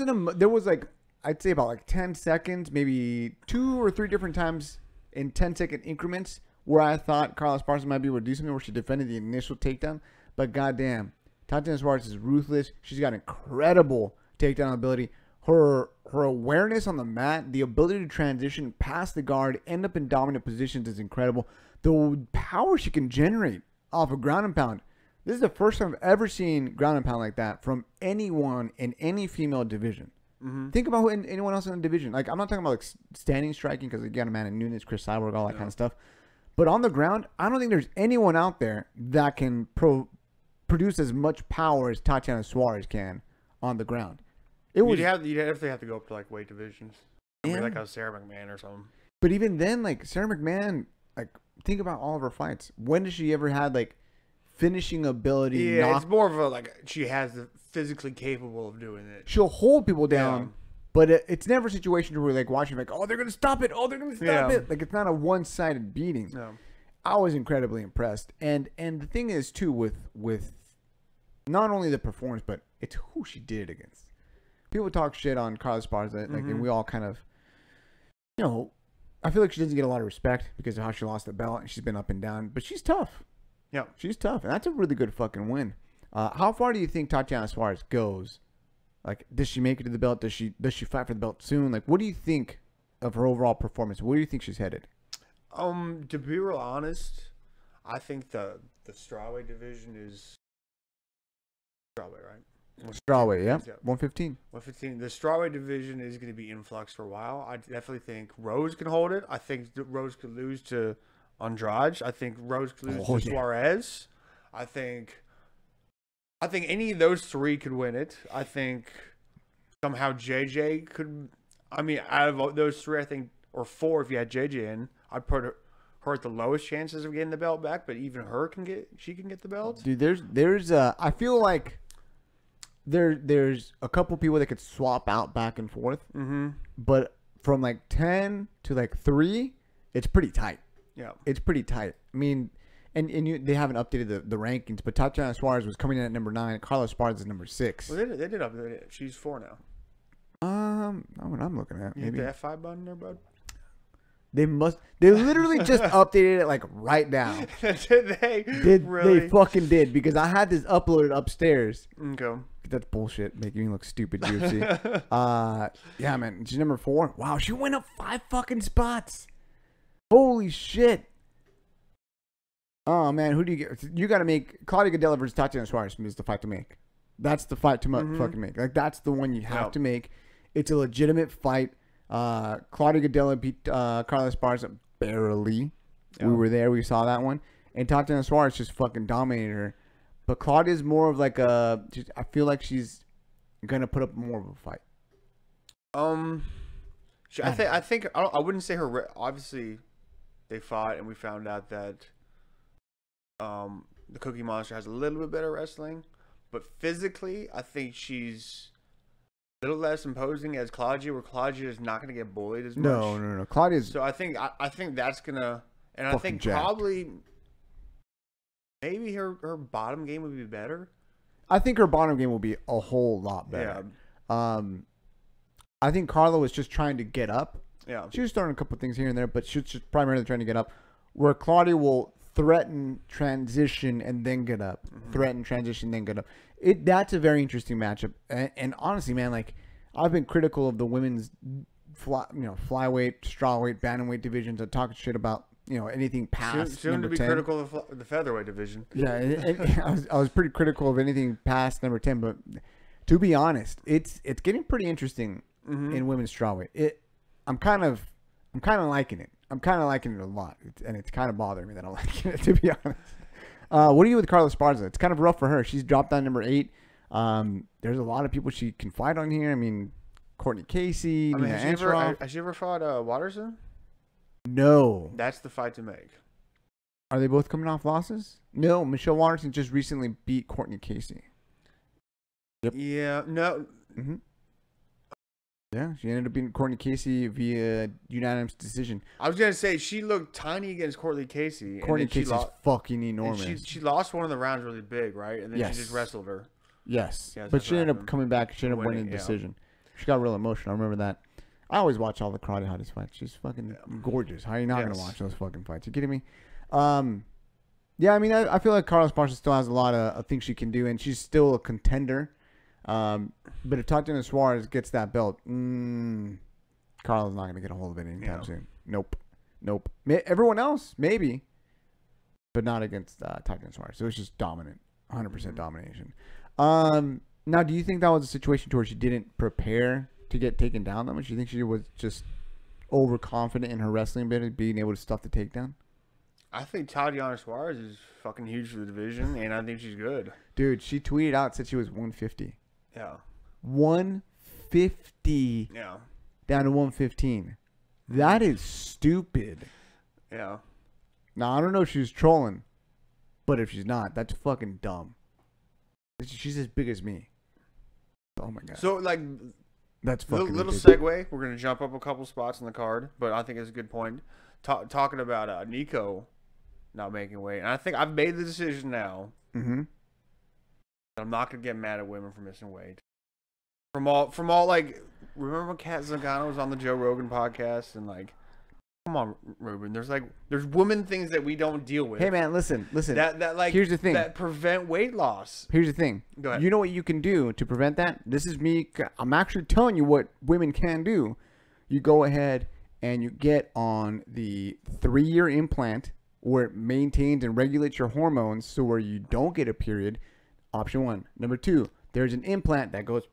like, I'd say about like 10 seconds, maybe 2 or 3 different times in 10-second increments where I thought Carla Esparza might be able to do something, where she defended the initial takedown. But goddamn, Tatiana Suarez is ruthless. She's got incredible takedown ability. Her awareness on the mat, the ability to transition past the guard, end up in dominant positions is incredible. The power she can generate off of ground and pound. This is the first time I've ever seen ground and pound like that from anyone in any female division. Think about anyone else in the division. Like, I'm not talking about like standing striking, because you got Amanda Nunes, Chris Cyborg, all that kind of stuff. But on the ground, I don't think there's anyone out there that can produce as much power as Tatiana Suarez can on the ground. You'd definitely have to go up to like weight divisions. Yeah. Like a Sarah McMahon or something. But even then, like Sarah McMahon, like think about all of her fights. When does she ever had like finishing ability? Yeah, it's more of a like she has the physically capable of doing it. She'll hold people down, but it's never a situation where we're like watching like, oh, they're gonna stop it. Oh, they're gonna stop it. Like, it's not a one-sided beating. No. I was incredibly impressed, and the thing is too with not only the performance, but it's who she did it against. People talk shit on Carla Esparza, like, and we all kind of, I feel like she doesn't get a lot of respect because of how she lost the belt, and she's been up and down. But she's tough. Yeah, she's tough, and that's a really good fucking win. How far do you think Tatiana Suarez goes? Like, does she make it to the belt? Does she fight for the belt soon? Like, what do you think of her overall performance? Where do you think she's headed? To be real honest, I think the strawweight division is strawweight, right? Strawweight, yeah. 115. 115. The strawweight division is going to be in flux for a while. I definitely think Rose can hold it. I think Rose could lose to Andrade. I think Rose could lose to Suarez. I think any of those three could win it. I think somehow JJ could. I mean, out of those three, I think, or four, if you had JJ in, I'd put her at the lowest chances of getting the belt back. But even her can get the belt. Dude, there's I feel like there's a couple people that could swap out back and forth. But from like 10 to like 3, it's pretty tight. Yeah, it's pretty tight. I mean. And they haven't updated the rankings, but Tatiana Suarez was coming in at number 9. Carla Esparza is number 6. Well, they did update it. She's 4 now. Not what I'm looking at. Maybe the F5 button there, bud. They literally just updated it like right now. Did they? Really? They fucking did, because I had this uploaded upstairs. Okay. That's bullshit, making me look stupid, UFC. Yeah, man, she's number 4. Wow, she went up 5 fucking spots. Holy shit. Oh man, who do you get? You got to make Claudia Gadelha versus Tatiana Suarez is the fight to make. That's the fight to fucking make. Like that's the one you have to make. It's a legitimate fight. Claudia Gadelha beat Carla Esparza barely. Yeah. We were there. We saw that one. And Tatiana Suarez just fucking dominated her. But Claudia's more of like a. I feel like she's gonna put up more of a fight. I think I wouldn't say her. Obviously, they fought, and we found out that the Cookie Monster has a little bit better wrestling, but physically, I think she's a little less imposing as Claudia, where Claudia is not gonna get bullied as much. No. Claudia's so I think that's gonna, and I think jacked. Probably maybe her bottom game would be better. I think her bottom game will be a whole lot better. Yeah. I think Carla was just trying to get up. Yeah. She was throwing a couple things here and there, but she was just primarily trying to get up. Where Claudia will threaten, transition, and then get up. Mm-hmm. Threaten, transition, then get up. That's a very interesting matchup. And honestly, man, like I've been critical of the women's flyweight, strawweight, bantamweight divisions and talking shit about anything past soon number to be 10. Critical of the featherweight division. Yeah, I was pretty critical of anything past number 10, but to be honest, it's getting pretty interesting in women's strawweight. I'm kind of liking it. I'm kind of liking it a lot, and it's kind of bothering me that I'm liking it, to be honest. What do you do with Carla Esparza? It's kind of rough for her. She's dropped down number 8. There's a lot of people she can fight on here. I mean, Courtney Casey. Has she ever fought Watterson? No. That's the fight to make. Are they both coming off losses? No, Michelle Watterson just recently beat Courtney Casey. Yep. Yeah, no. Mm-hmm. Yeah, she ended up beating Courtney Casey via unanimous decision. I was going to say, she looked tiny against Courtney Casey. Courtney Casey's fucking enormous. She lost one of the rounds really big, right? And then she just wrestled her. Yes. But she ended up coming back. She ended up winning the decision. She got real emotional. I remember that. I always watch all the Karate Hottest fights. She's fucking gorgeous. How are you not going to watch those fucking fights? You kidding me? Yeah, I mean, I feel like Carla Esparza still has a lot of things she can do, and she's still a contender. But if Tatiana Suarez gets that belt, Carla's not going to get a hold of it anytime soon. Nope. Everyone else, maybe, but not against Tatiana Suarez. So it's just dominant, 100% domination. Now, do you think that was a situation to where she didn't prepare to get taken down that much? Do you think she was just overconfident in her wrestling ability, being able to stuff the takedown? I think Tatiana Suarez is fucking huge for the division, and I think she's good. Dude, she tweeted out, said she was 150. Yeah. 150. Yeah. Down to 115. That is stupid. Yeah. Now, I don't know if she was trolling, but if she's not, that's fucking dumb. She's as big as me. Oh, my God. So, like, that's fucking little segue. We're going to jump up a couple spots in the card, but I think it's a good point. Talking about Nico not making weight. And I think I've made the decision now. Mm-hmm. I'm not gonna get mad at women for missing weight. From all like, remember when Kat Zingano was on the Joe Rogan podcast and like, come on, Ruben. There's women things that we don't deal with. Hey man, listen. That like, here's the thing that prevent weight loss. Here's the thing. Go ahead. You know what you can do to prevent that? This is me. I'm actually telling you what women can do. You go ahead and you get on the 3-year implant where it maintains and regulates your hormones so where you don't get a period. Option 1. Number 2, there's an implant that goes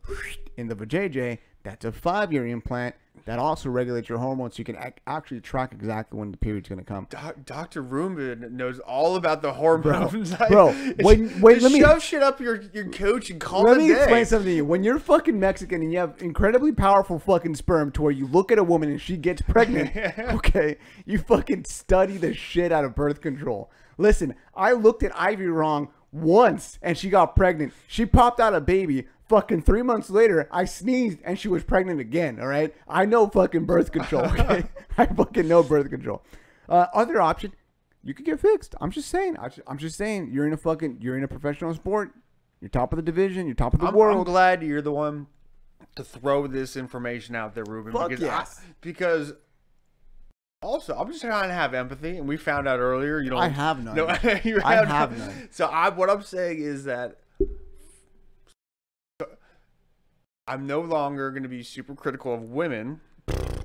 in the vajayjay. That's a 5-year implant that also regulates your hormones so you can actually track exactly when the period's going to come. Dr. Ruben knows all about the hormones. Bro, let me shove shit up your coach and call it a day. Let me explain something to you. When you're fucking Mexican and you have incredibly powerful fucking sperm to where you look at a woman and she gets pregnant, okay, you fucking study the shit out of birth control. Listen, I looked at Ivy wrong once and she got pregnant. She popped out a baby. Fucking 3 months later, I sneezed and she was pregnant again. All right, I know fucking birth control. Okay, I fucking know birth control. Other option, you could get fixed. I'm just saying. I'm just saying. You're in a professional sport. You're top of the division. You're top of the world. I'm glad you're the one to throw this information out there, Ruben. Fuck yes. Because also, I'm just trying to have empathy, and we found out earlier. You know, I have none. No, I have none. So what I'm saying is that I'm no longer going to be super critical of women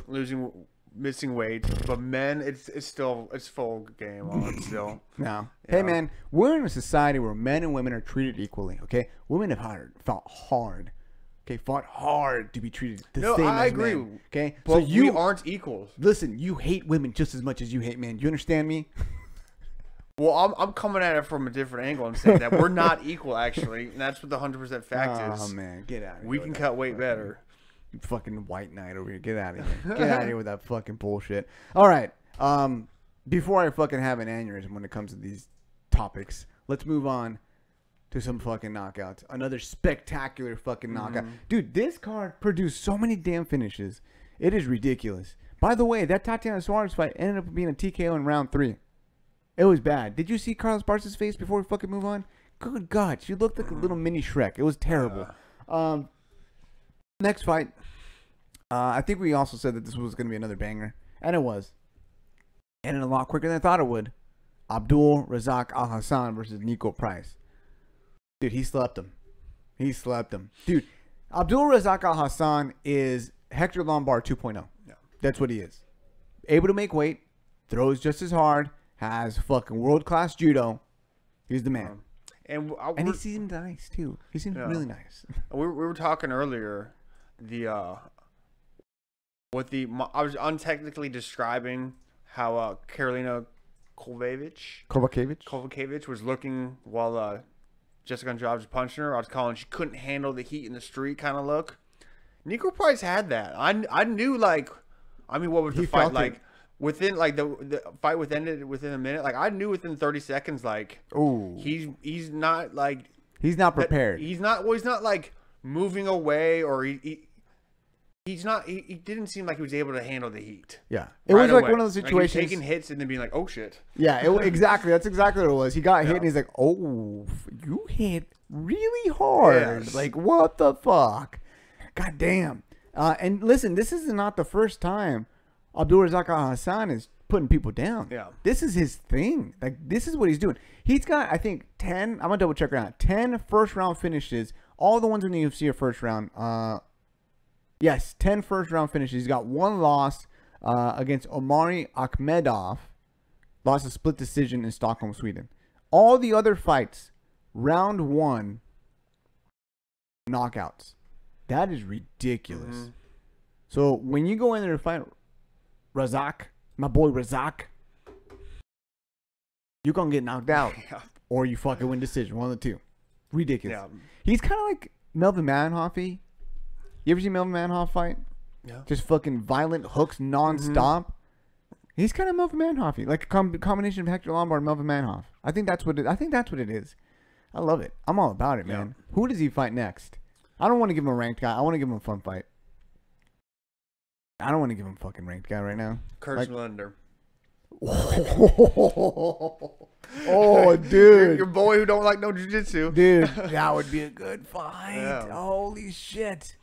losing missing weight, but men, it's full game on still. No. Yeah. Hey, man, we're in a society where men and women are treated equally, okay? Women have fought hard to be treated the same as agree. Men, okay? But so we aren't equals. Listen, you hate women just as much as you hate men. You understand me? Well, I'm coming at it from a different angle and saying that we're not equal, actually, and that's what the 100% fact is. Oh, man, get out of here. We can cut weight better. Fucking white knight over here. Get out of here. Get out of here with that fucking bullshit. All right. Before I fucking have an aneurysm when it comes to these topics, let's move on to some fucking knockouts. Another spectacular fucking knockout. Dude, this card produced so many damn finishes. It is ridiculous. By the way, that Tatiana Suarez fight ended up being a TKO in round 3. It was bad. Did you see Carlos Barca's face before we fucking move on? Good God. She looked like a little mini Shrek. It was terrible. Next fight. I think we also said that this was going to be another banger. And it was. Ended a lot quicker than I thought it would. Abdul Razak Al Hassan versus Nico Price. Dude, he slept him. Dude, Abdul Razak Al Hassan is Hector Lombard 2.0. Yeah. That's what he is. Able to make weight. Throws just as hard. Has fucking world-class judo. He's the man. And he seemed nice, too. He seemed really nice. We were talking earlier, I was untechnically describing how Karolina Kovacevic was looking while Jessica Andrade was punching her. I was calling she couldn't handle the heat in the street kind of look. Nico Price had that. I knew, like, I mean, what was the fight like? Within, like, the fight ended within a minute. Like, I knew within 30 seconds, like, ooh, he's not, like, he's not prepared. He's not like moving away, or he didn't seem like he was able to handle the heat. Yeah, it was like one of those situations, like, taking hits and then being like, oh shit. Yeah, exactly. That's exactly what it was. He got hit and he's like, oh, you hit really hard. Yes. Like, what the fuck? God damn. And listen, this is not the first time Abdul Razak Al Hassan is putting people down. Yeah. This is his thing. Like, this is what he's doing. He's got, I think, 10, I'm going to double check right now, 10 first round finishes. All the ones in the UFC are first round. Yes, 10 first round finishes. He's got one loss against Omari Akhmedov. Lost a split decision in Stockholm, Sweden. All the other fights, round 1, knockouts. That is ridiculous. So when you go in there to fight Razak, my boy Razak, you're going to get knocked out. Or you fucking win decision. One of the two. Ridiculous. Yeah. He's kind of like Melvin Manhoff-y. You ever see Melvin Manhoff fight? Yeah. Just fucking violent hooks nonstop. He's kind of Melvin Manhoff-y. Like a combination of Hector Lombard and Melvin Manhoff. I think that's what it is. I love it. I'm all about it, man. Yeah. Who does he fight next? I don't want to give him a ranked guy. I want to give him a fun fight. I don't want to give him a fucking ranked guy right now. Curtis Linder. Oh, dude. Your boy who don't like no jiu-jitsu. Dude, that would be a good fight. Yeah. Holy shit.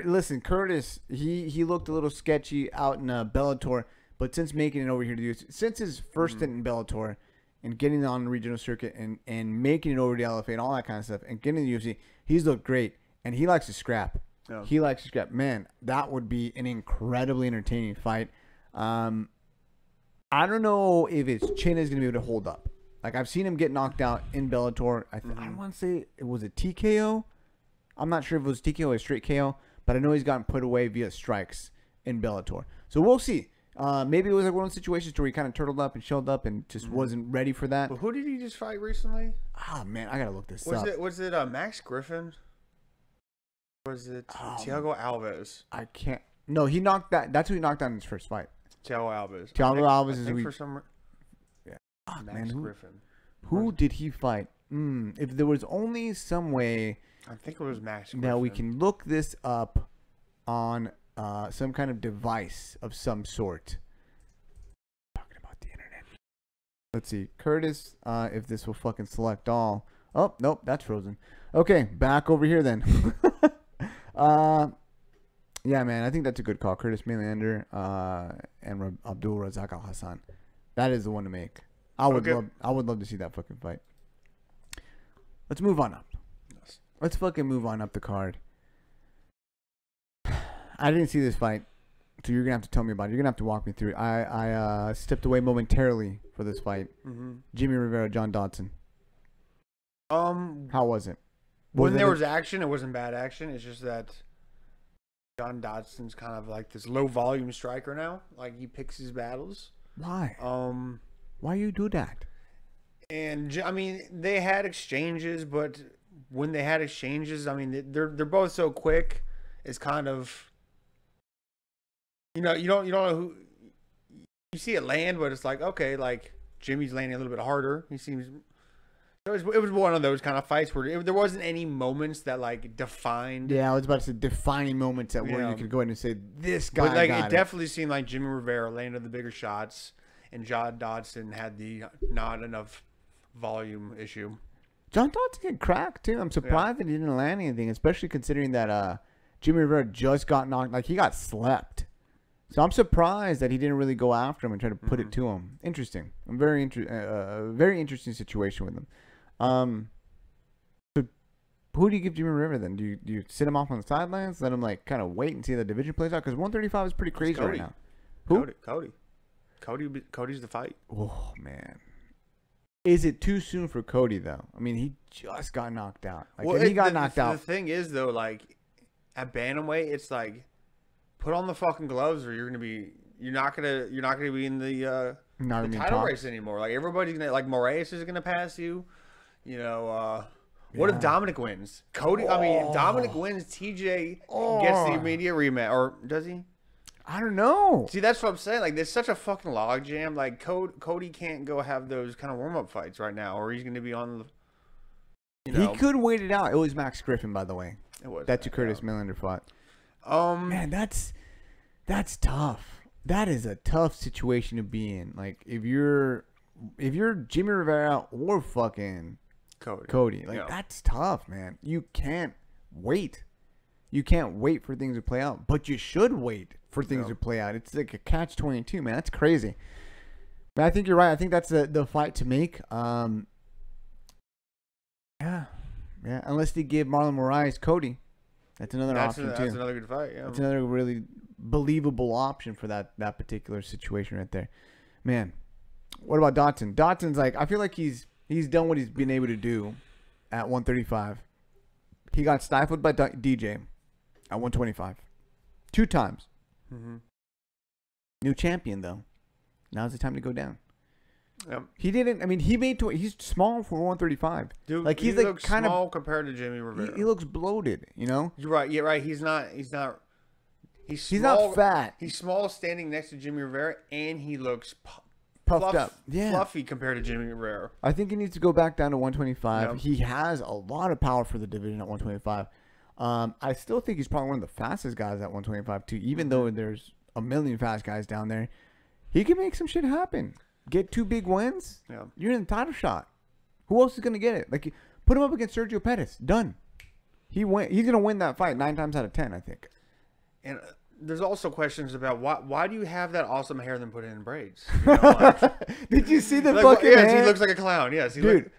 Listen, Curtis, he looked a little sketchy out in Bellator, but since making it over here to the UFC, since his first stint in Bellator and getting on the regional circuit and making it over to LFA and all that kind of stuff and getting to the UFC, he's looked great, and he likes to scrap. Yeah. He likes to scrap. Man, that would be an incredibly entertaining fight. I don't know if his chin is going to be able to hold up. Like, I've seen him get knocked out in Bellator. I want to say it was a TKO. I'm not sure if it was TKO or a straight KO, but I know he's gotten put away via strikes in Bellator. So we'll see. Maybe it was like one of those situations where he kind of turtled up and shelled up and just wasn't ready for that. But who did he just fight recently? Oh, man, I got to look this up. Was it Max Griffin? Was it Thiago Alves? I can't. No, he knocked that. That's who he knocked out in his first fight. Thiago Alves. Thiago Alves is who for some. Yeah. Max Griffin. Who did he fight? If there was only some way, I think it was Max Griffin. Now we can look this up on some kind of device of some sort. Talking about the internet. Let's see, Curtis. If this will fucking select all. Oh nope, that's frozen. Okay, back over here then. Yeah, man, I think that's a good call. Curtis Melander and Abdul Razak Al Hassan. That is the one to make. I would love to see that fucking fight. Let's move on up. Yes. Let's fucking move on up the card. I didn't see this fight. So you're gonna have to tell me about it. You're gonna have to walk me through it. I stepped away momentarily for this fight. Jimmy Rivera, John Dodson. How was it? When there was action, it wasn't bad action. It's just that John Dodson's kind of like this low volume striker now. Like he picks his battles. Why? Why you do that? And I mean, they had exchanges, but when they had exchanges, I mean, they're both so quick. It's kind of, you don't know who you see it land, but it's like, okay, like Jimmy's landing a little bit harder. He seems. It was one of those kind of fights where there wasn't any moments that like defined. Yeah, I was about to say defining moments that where you could go ahead and say this guy. But like got it definitely seemed like Jimmy Rivera landed the bigger shots, and John Dodson had the not enough volume issue. John Dodson get cracked too. I'm surprised that he didn't land anything, especially considering that Jimmy Rivera just got knocked. Like he got slept. So I'm surprised that he didn't really go after him and try to put it to him. Interesting. I'm very interesting situation with him. So who do you give Jimmy Rivera then? Do you sit him off on the sidelines, let him like kind of wait and see how the division plays out? Because 135 is pretty crazy right now. Who? Cody's the fight. Oh man, is it too soon for Cody though? I mean, he just got knocked out. Like well, he got knocked out. The thing is though, like at bantamweight, it's like put on the fucking gloves, or you're not gonna be in the title race anymore. Like everybody's gonna like Moraes is gonna pass you. You know, what if Dominic wins? Cody, I mean, Dominic wins. TJ gets the immediate rematch, or does he? I don't know. See, that's what I'm saying. Like, there's such a fucking logjam. Like, Cody can't go have those kind of warm up fights right now, or he's going to be on the. He could wait it out. It was Max Griffin, by the way. It was. That's who Curtis Millender fought. Man, that's tough. That is a tough situation to be in. Like, if you're Jimmy Rivera or fucking Cody, like that's tough, man. You can't wait. You can't wait for things to play out, but you should wait for things to play out. It's like a catch-22, man. That's crazy. But I think you're right. I think that's the fight to make. Yeah. Unless they give Marlon Moraes Cody, that's another option too. That's another good fight. Yeah, that's another really believable option for that particular situation right there. Man, what about Dodson? Dodson's like, I feel like he's done what he's been able to do at 135. He got stifled by DJ at 125 2 times. New champion though. Now's the time to go down. Yep. He didn't. I mean, he's small for 135. Dude, like he's like kind small compared to Jimmy Rivera. He looks bloated. You know. You're right. Yeah, right. He's not. He's small, not fat. He's small, standing next to Jimmy Rivera, and he looks puffed up. Fluffy compared to Jimmy Rivera. I think he needs to go back down to 125. Yep. He has a lot of power for the division at 125. I still think he's probably one of the fastest guys at 125 too. Even though there's a million fast guys down there, he can make some shit happen. Get 2 big wins. Yeah. You're in the title shot. Who else is gonna get it? Like, put him up against Sergio Pettis. Done. He's gonna win that fight 9 times out of 10, I think. And there's also questions about why do you have that awesome hair then put it in braids? You know, like, did you see the like, fucking yes, hair? He looks like a clown. Yes, dude.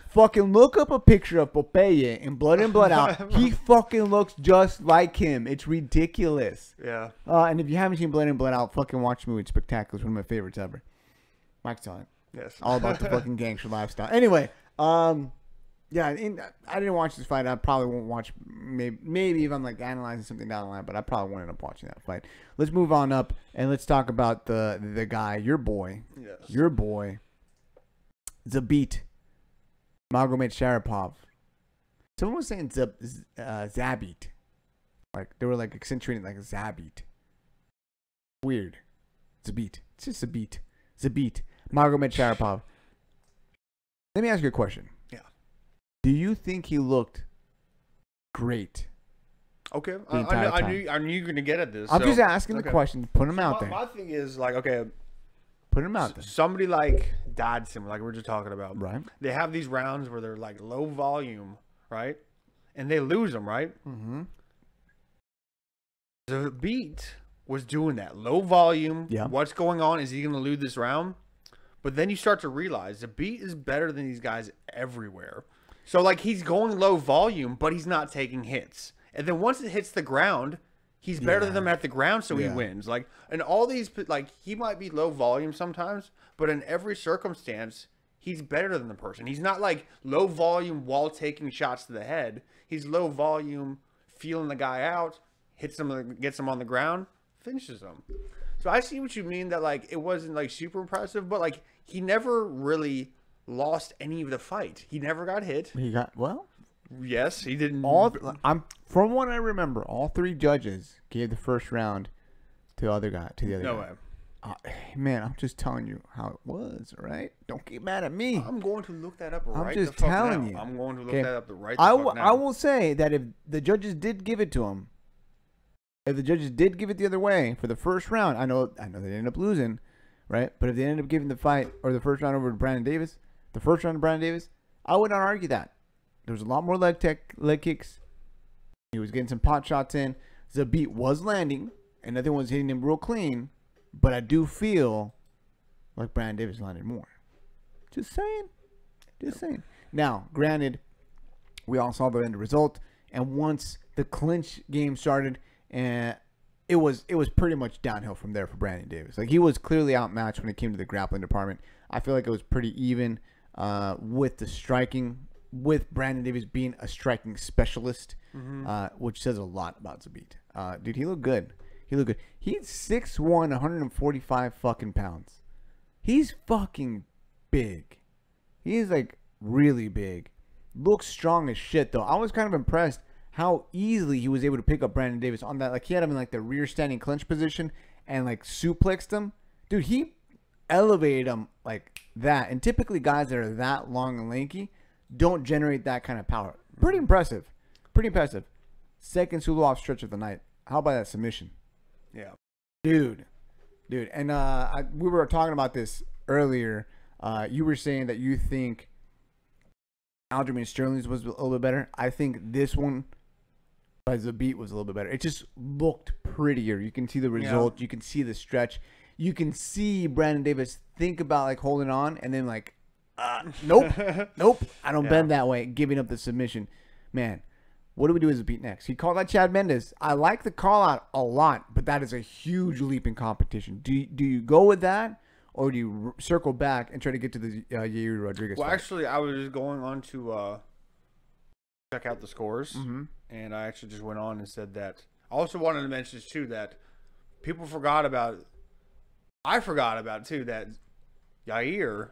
Fucking look up a picture of Popeye in Blood In Blood Out. He fucking looks just like him. It's ridiculous. Yeah. And if you haven't seen Blood In Blood Out, fucking watch the movie. It's spectacular. It's one of my favorites ever. Mike's on it. Yes. All about the fucking gangster lifestyle. Anyway, yeah, I didn't watch this fight. I probably won't watch. Maybe if I'm like analyzing something down the line, but I probably won't end up watching that fight. Let's move on up and let's talk about the guy, your boy, Zabit Magomed Sharapov. Someone was saying Zabit, like they were like accentuating like Zabit. Weird. Zabit. It's just Zabit. Magomed Sharapov. Let me ask you a question. Do you think he looked great? Okay, I knew you were gonna get at this. I'm just asking the question. Put him out there. My thing is like, okay, put him out there. Somebody like Dodson, like we were just talking about, right? They have these rounds where they're like low volume, right? And they lose them, right? Mm-hmm. The beat was doing that low volume. Yeah. What's going on? Is he gonna lose this round? But then you start to realize the beat is better than these guys everywhere. So, like, he's going low volume, but he's not taking hits. And then once it hits the ground, He's better than them at the ground, so he wins. Like, and all these, like, he might be low volume sometimes, but in every circumstance, he's better than the person. He's not like low volume while taking shots to the head. He's low volume, feeling the guy out, hits him, gets him on the ground, finishes him. So I see what you mean that, like, it wasn't, like, super impressive, but, like, he never really lost any of the fight. He never got hit. He got, well. Yes, he didn't. From what I remember, all 3 judges gave the first round to the other guy. No way. Man, I'm just telling you how it was, right? Don't get mad at me. I'm going to look that up right I'm just telling you. I'm going to look that up right the fuck now. I will say that if the judges did give it to him, if the judges did give it the other way for the first round, I know they ended up losing, right? But if they ended up giving the fight or the first round over to Brandon Davis, I would not argue that. There was a lot more leg kicks. He was getting some pot shots in. Zabit was landing, and nothing was hitting him real clean. But I do feel like Brandon Davis landed more. Just saying. Now, granted, we all saw the end result, and once the clinch game started, and it was pretty much downhill from there for Brandon Davis. Like, he was clearly outmatched when it came to the grappling department. I feel like it was pretty even with the striking, with Brandon Davis being a striking specialist, which says a lot about Zabit. Dude, he looked good. He's 6'1", 145 fucking pounds. He's fucking big. He's like really big. Looks strong as shit though. I was kind of impressed how easily he was able to pick up Brandon Davis on that. Like, he had him in like the rear standing clinch position and like suplexed him. Dude, he elevated him like that. And typically guys that are that long and lanky don't generate that kind of power. Pretty impressive. Second Sulov stretch of the night. How about that submission? Yeah. Dude. And we were talking about this earlier. You were saying that you think Aljamain Sterling's was a little bit better. I think this one by Zabit was a little bit better. It just looked prettier. You can see the result. Yeah. You can see the stretch. You can see Brandon Davis think about like holding on and then like, nope. I don't bend that way. Giving up the submission. Man, what do we do as Zabit next? He called out Chad Mendes. I like the call out a lot, but that is a huge leap in competition. Do you go with that? Or do you circle back and try to get to the Yair Rodriguez fight? Actually, I was just going on to check out the scores, and I actually just went on and said that. I also wanted to mention this, too, that people forgot about – I forgot about, too, that Yair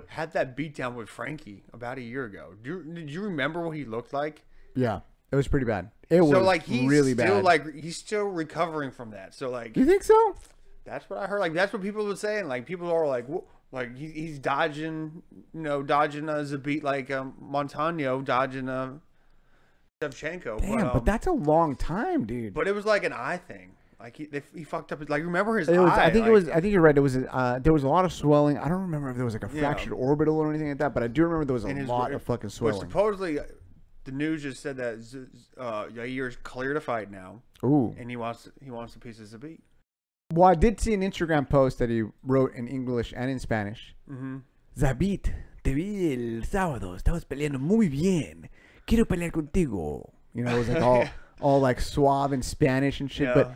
had that beatdown with Frankie about a year ago. Did you remember what he looked like? Yeah, it was pretty bad. It was really bad. Like, he's still recovering from that. So, like – You think so? That's what I heard. Like, that's what people were saying. Like, people are like, he's dodging, dodging a Zabit like Montano, dodging a Shevchenko. Damn, but that's a long time, dude. But it was like an eye thing. Like, he fucked up. Like, remember his eye? I think you're right. It was there was a lot of swelling. I don't remember if there was like a fractured orbital or anything like that, but I do remember there was a lot of fucking swelling. But supposedly, the news just said that Yair's clear to fight now. Ooh, and he wants a piece of Zabit. Well, I did see an Instagram post that he wrote in English and in Spanish. Zabit, te vi el sábado. Estabas peleando muy bien. Quiero pelear contigo. You know, it was like all like suave in Spanish and shit. Yeah. But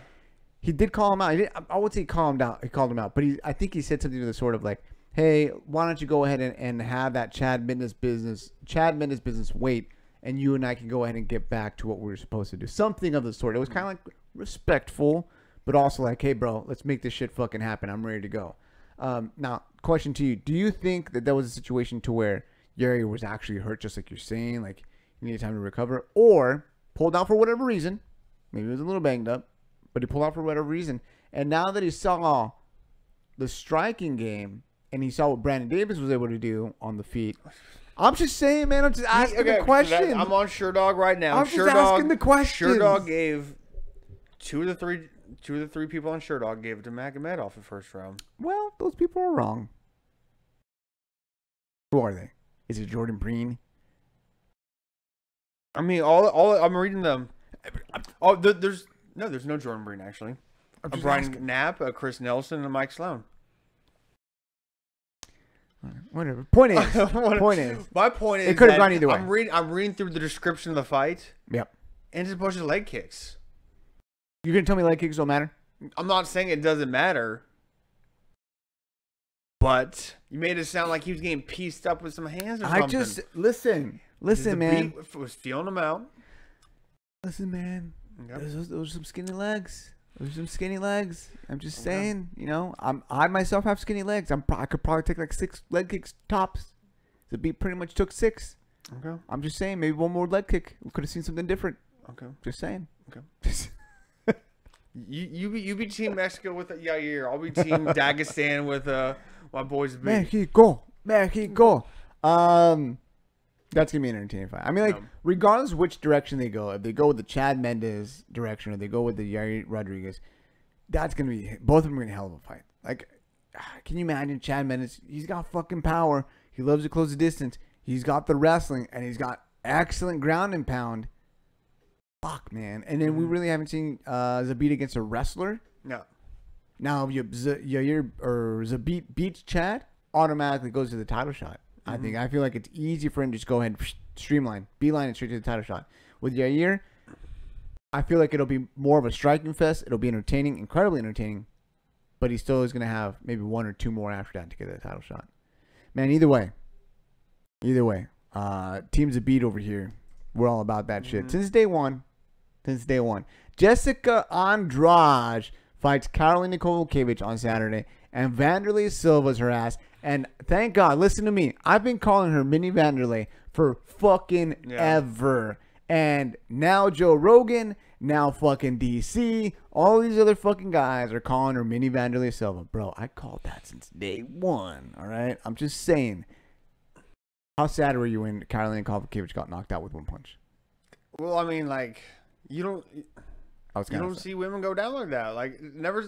he did call him out. I would say call him down. He called him out. But I think he said something to the sort of like, hey, why don't you go ahead and have that Chad Mendes business wait, and you and I can go ahead and get back to what we were supposed to do. Something of the sort. It was kind of like respectful, but also like, hey, bro, let's make this shit fucking happen. I'm ready to go. Now, question to you. Do you think that there was a situation to where Yair was actually hurt, just like you're saying, like he needed time to recover, or pulled out for whatever reason? Maybe he was a little banged up, but he pulled out for whatever reason. And now that he saw the striking game and he saw what Brandon Davis was able to do on the feet, I'm just saying, man, I'm just asking the question. I'm on SureDog right now. I'm just asking the question. SureDog gave two of the three people on SureDog gave it to Magomedov the first round. Well, those people are wrong. Who are they? Is it Jordan Breen? I mean, all I'm reading them. Oh, there's no Jordan Breen actually. Brian Knapp, Chris Nelson, and Mike Sloan. Whatever. Point is, my point is, it could have gone either way. I'm reading through the description of the fight. Yep. And it's a bunch of leg kicks. You're gonna tell me leg kicks don't matter? I'm not saying it doesn't matter, but you made it sound like he was getting pieced up with some hands or something. I just listen, man. Was feeling them out. Listen, man. Yep. Those are some skinny legs. Those are some skinny legs. I'm just saying. You know, I myself have skinny legs. I could probably take like 6 leg kicks tops. The beat pretty much took 6. Okay. I'm just saying, maybe one more leg kick. We could have seen something different. Okay. Just saying. Okay. You be Team Mexico with Yair. I'll be Team Dagestan with my boys. Mexico. That's gonna be an entertaining fight. I mean, like, regardless which direction they go, if they go with the Chad Mendes direction or they go with the Yair Rodriguez, that's gonna be both of them are gonna hell of a fight. Like, can you imagine Chad Mendes? He's got fucking power. He loves to close the distance. He's got the wrestling and he's got excellent ground and pound. Fuck, man. And then we really haven't seen Zabit against a wrestler. No. Now, Yair or Zabit beats Chad, automatically goes to the title shot. I feel like it's easy for him to just go ahead and streamline, beeline it straight to the title shot. With Yair, I feel like it'll be more of a striking fest. It'll be entertaining, incredibly entertaining, but he still is going to have maybe 1 or 2 more after that to get the title shot. Man, either way, teams of beat over here. We're all about that shit. Since day one. Jessica Andrade fights Karolina Kowalkiewicz on Saturday, and Vanderlei Silva's her ass. And thank God, listen to me. I've been calling her Mini Vanderlei for fucking ever. And now Joe Rogan, now fucking DC, all these other fucking guys are calling her Mini Vanderlei Silva. Bro, I called that since day one, all right? I'm just saying. How sad were you when Karolina Kowalkiewicz got knocked out with 1 punch? Well, I mean, like, you don't see women go down like that. Like, never.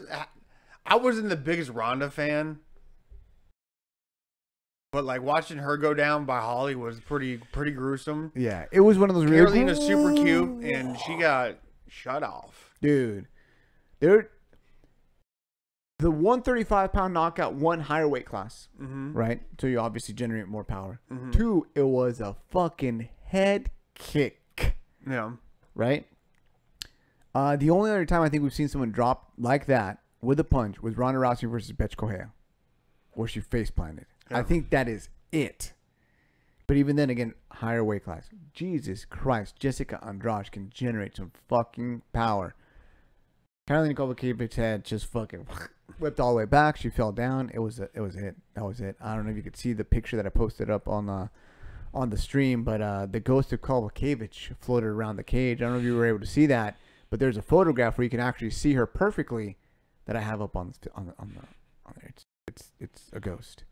I wasn't the biggest Ronda fan, but like watching her go down by Holly was pretty gruesome. Yeah, it was one of those. Carolina's super cute, and she got shut off. Dude, the 135-pound knockout, 1 higher weight class, right? So you obviously generate more power. 2, it was a fucking head kick. Yeah. Right? The only other time I think we've seen someone drop like that with a punch was Ronda Rousey versus Bethe Correia, where she face planted. Yeah. I think that is it. But even then, again, higher weight class. Jesus Christ, Jessica Andrade can generate some fucking power. Karolina Kowalkiewicz had just fucking whipped all the way back. She fell down. It was it. That was it. I don't know if you could see the picture that I posted up on the stream, but the ghost of Kowalkiewicz floated around the cage. I don't know if you were able to see that, but there's a photograph where you can actually see her perfectly that I have up on there. It's a ghost,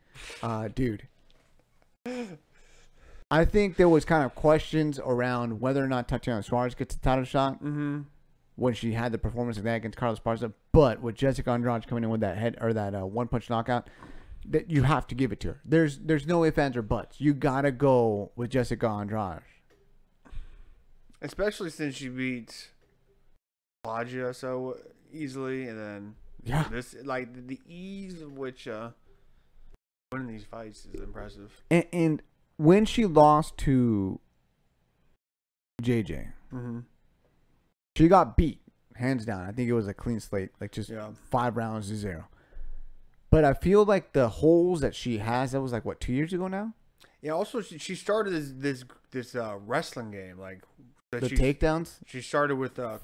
dude. I think there was kind of questions around whether or not Tatiana Suarez gets a title shot when she had the performance of that against Carlos Parza, but with Jessica Andrade coming in with that head or that 1-punch knockout, that you have to give it to her. There's no ifs, ands, or buts. You gotta go with Jessica Andrade, especially since she beat Claudia so easily, and then this like the ease of which winning these fights is impressive. And when she lost to JJ, she got beat hands down. I think it was a clean slate, like just 5 rounds to 0. But I feel like the holes that she has, that was like, what, 2 years ago now? Yeah, also, she started this wrestling game. Like the takedowns? She started with a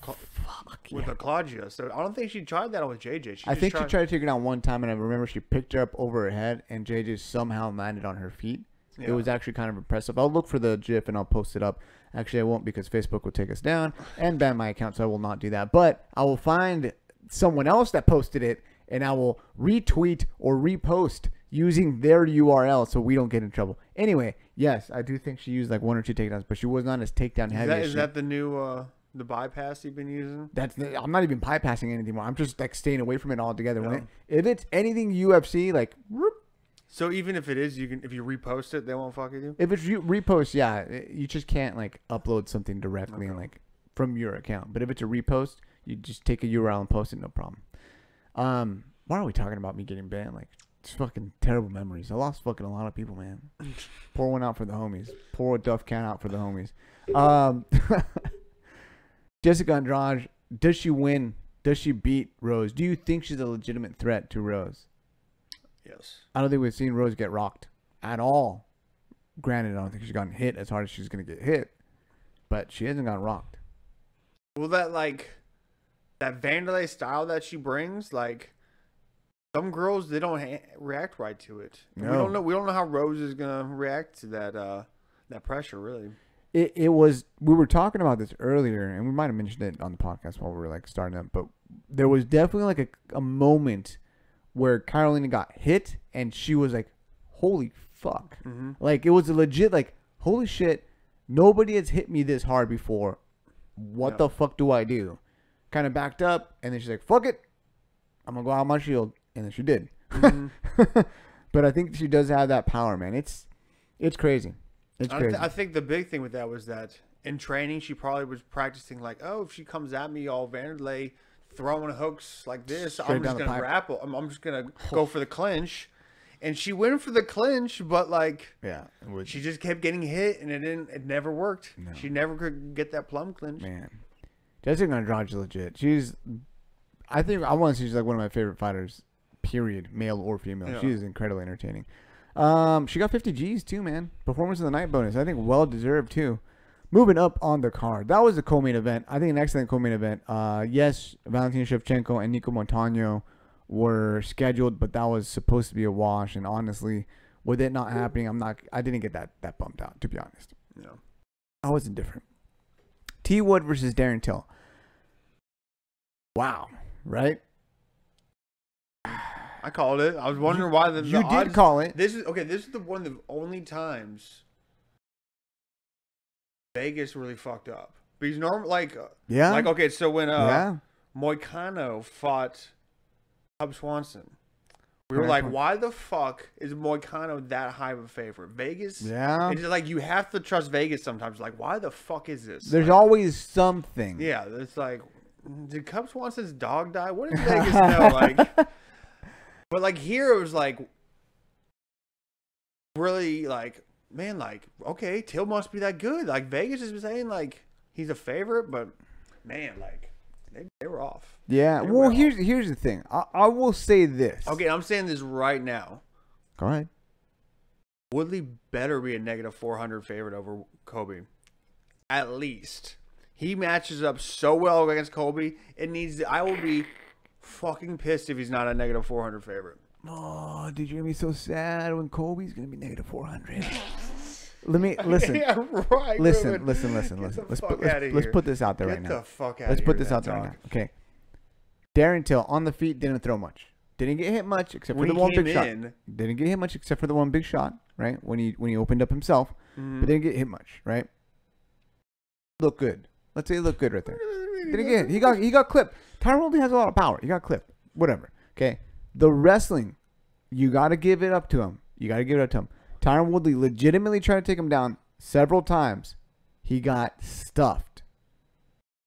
Claudia. So I don't think she tried that with JJ. I think she tried to take her down one time, and I remember she picked her up over her head, and JJ somehow landed on her feet. Yeah. It was actually kind of impressive. I'll look for the GIF, and I'll post it up. Actually, I won't because Facebook will take us down and ban my account, so I will not do that. But I will find someone else that posted it, and I will retweet or repost using their URL so we don't get in trouble. Anyway, yes, I do think she used like 1 or 2 takedowns, but she was not as takedown heavy. Is that the new the bypass you've been using? I'm not even bypassing it anymore. I'm just like staying away from it altogether. Yeah. If it's anything UFC, like. Whoop, so even if it is, if you repost it, they won't fuck with you? If it's repost, yeah, you just can't like upload something directly and like from your account. But if it's a repost, you just take a URL and post it, no problem. Why are we talking about me getting banned? Like, it's fucking terrible memories. I lost fucking a lot of people, man. Pour one out for the homies. Pour a Duff can out for the homies. Jessica Andrade, does she win Does she beat Rose? Do you think she's a legitimate threat to Rose? Yes. I don't think we've seen Rose get rocked at all. Granted, I don't think she's gotten hit as hard as she's going to get hit, but she hasn't gotten rocked. Well, that Vanderlei style that she brings, like, some girls, they don't react right to it. No. We don't know how Rose is going to react to that pressure, really. We were talking about this earlier, and we might have mentioned it on the podcast while we were like starting up, but there was definitely like a moment where Carolina got hit, and she was like, holy fuck. Mm-hmm. Like, it was a legit, like, holy shit, nobody has hit me this hard before. What the fuck do I do? Kind of backed up, and then she's like, fuck it. I'm going to go out my shield. And then she did. Mm-hmm. But I think she does have that power, man. It's crazy. It's crazy. I think the big thing with that was that in training, she probably was practicing like, oh, if she comes at me all Vanderlei throwing hooks like this, I'm just going to grapple. I'm just going to go for the clinch. And she went for the clinch, but like, she just kept getting hit, and it never worked. No. She never could get that plum clinch. Man, Jessica Andrade's legit. I want to say she's like one of my favorite fighters. Period, male or female. Yeah. She is incredibly entertaining. She got 50 G's too, man. Performance of the night bonus. I think well deserved too. Moving up on the card. That was a co-main event. I think an excellent co-main event. Yes, Valentina Shevchenko and Nico Montano were scheduled, but that was supposed to be a wash. And honestly, with it not happening, I didn't get that bumped out, to be honest. Yeah. I was indifferent. T Wood versus Darren Till. Wow. Right? I called it. I was wondering why the you did call it. This is one of the only times Vegas really fucked up. Because okay, so when Moicano fought Cub Swanson, we were like, why the fuck is Moicano that high of a favorite? Vegas? Yeah. It's like you have to trust Vegas sometimes. Like, why the fuck is this? There's always something. Yeah, it's like, did Cub Swanson's dog die? What does Vegas know? Like, but like here it was like really like, man, like, okay, Till must be that good. Like Vegas is saying like he's a favorite, but man, like they were off. Yeah. Well, here's the thing. I will say this. Okay, I'm saying this right now. Go ahead. Woodley better be a -400 favorite over Kobe. At least. He matches up so well against Kobe. I will be fucking pissed if he's not a -400 favorite. Oh, dude, you're gonna be so sad when Kobe's gonna be -400. Let me listen. Yeah, right. Listen. Let's put this out there right now. Get the fuck out of here. Let's put this out there right now. Okay. Darren Till on the feet didn't throw much. Didn't get hit much except for the one big shot. Didn't get hit much except for the one big shot, right? When he opened up himself, but didn't get hit much, right? Look good. Let's say he looked good right there. Didn't get hit. He got clipped. Tyron Woodley has a lot of power. He got clipped. Whatever. Okay. The wrestling, you got to give it up to him. Tyron Woodley legitimately tried to take him down several times. He got stuffed.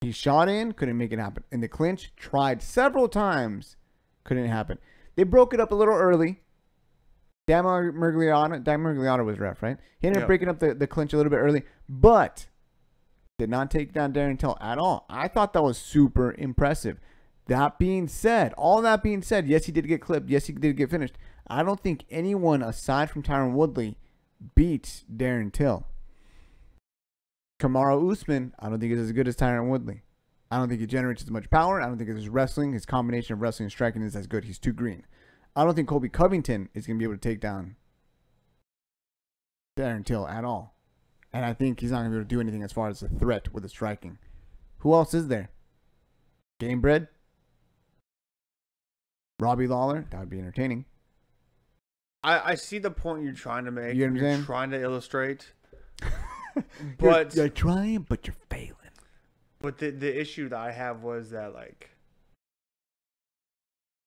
He shot in, couldn't make it happen. In the clinch, tried several times, couldn't happen. They broke it up a little early. Dan Miragliotta was ref, right? He ended up breaking up the clinch a little bit early, but did not take down Darren Till at all. I thought that was super impressive. All that being said, yes, he did get clipped. Yes, he did get finished. I don't think anyone aside from Tyron Woodley beats Darren Till. Kamaru Usman, I don't think is as good as Tyron Woodley. I don't think he generates as much power. I don't think his wrestling, his combination of wrestling and striking is as good. He's too green. I don't think Colby Covington is going to be able to take down Darren Till at all. And I think he's not going to be able to do anything as far as a threat with the striking. Who else is there? Gamebred? Robbie Lawler? That would be entertaining. I see the point you're trying to make. You know what I'm saying? You're trying to illustrate. But you're trying, but you're failing. But the issue that I have was that, like,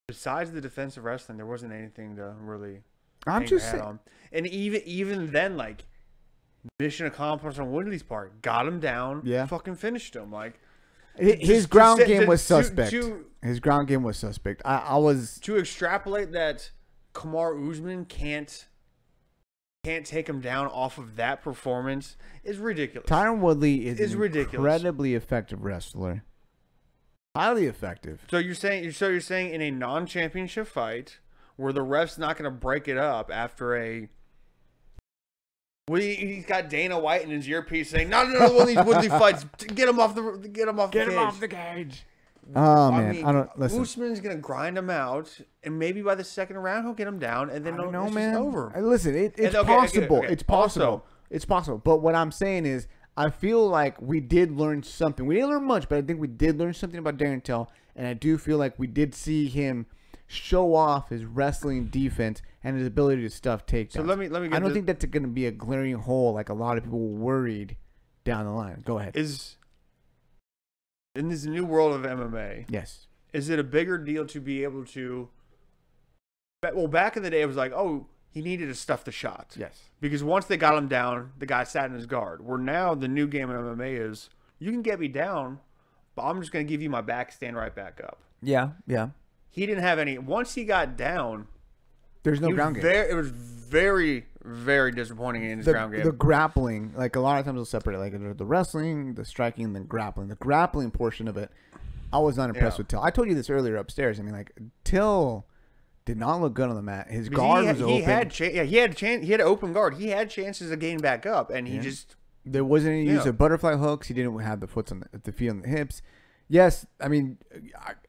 besides the defensive wrestling, there wasn't anything to really I'm just saying. On. And even then, like, mission accomplished on Woodley's part. Got him down. Yeah. Fucking finished him. Like, his ground game was suspect. His ground game was suspect. I was to extrapolate that Kamaru Usman can't take him down off of that performance is ridiculous. Tyron Woodley is an ridiculous. Incredibly effective wrestler. Highly effective. So you're saying in a non-championship fight where the ref's not going to break it up after a. Well, he's got Dana White in his earpiece saying, "No, one of these Woodley fights. Get him off the cage." Oh man, I don't listen. Usman's gonna grind him out, and maybe by the second round he'll get him down, and then it's just over. Listen, it's possible. It's possible. It's possible. But what I'm saying is, I feel like we did learn something. We didn't learn much, but I think we did learn something about Darren Till, and I do feel like we did see him show off his wrestling defense and his ability to stuff takedowns. So let me. I don't think that's going to be a glaring hole like a lot of people were worried down the line. Go ahead. In this new world of MMA, yes, is it a bigger deal to be able to? Well, back in the day, it was like, oh, he needed to stuff the shot. Yes, because once they got him down, the guy sat in his guard. Where now the new game of MMA is, you can get me down, but I'm just going to give you my back, stand right back up. Yeah. He didn't have any. Once he got down, there's no ground game. It was very, very disappointing in his ground game. The grappling, like a lot of times they'll separate like the wrestling, the striking, and the grappling. The grappling portion of it, I was not impressed with Till. I told you this earlier upstairs. I mean, like Till did not look good on the mat. His guard was open. He had open guard. He had chances of getting back up, and he just there wasn't any use of butterfly hooks. He didn't have the foot on the feet on the hips. Yes, I mean,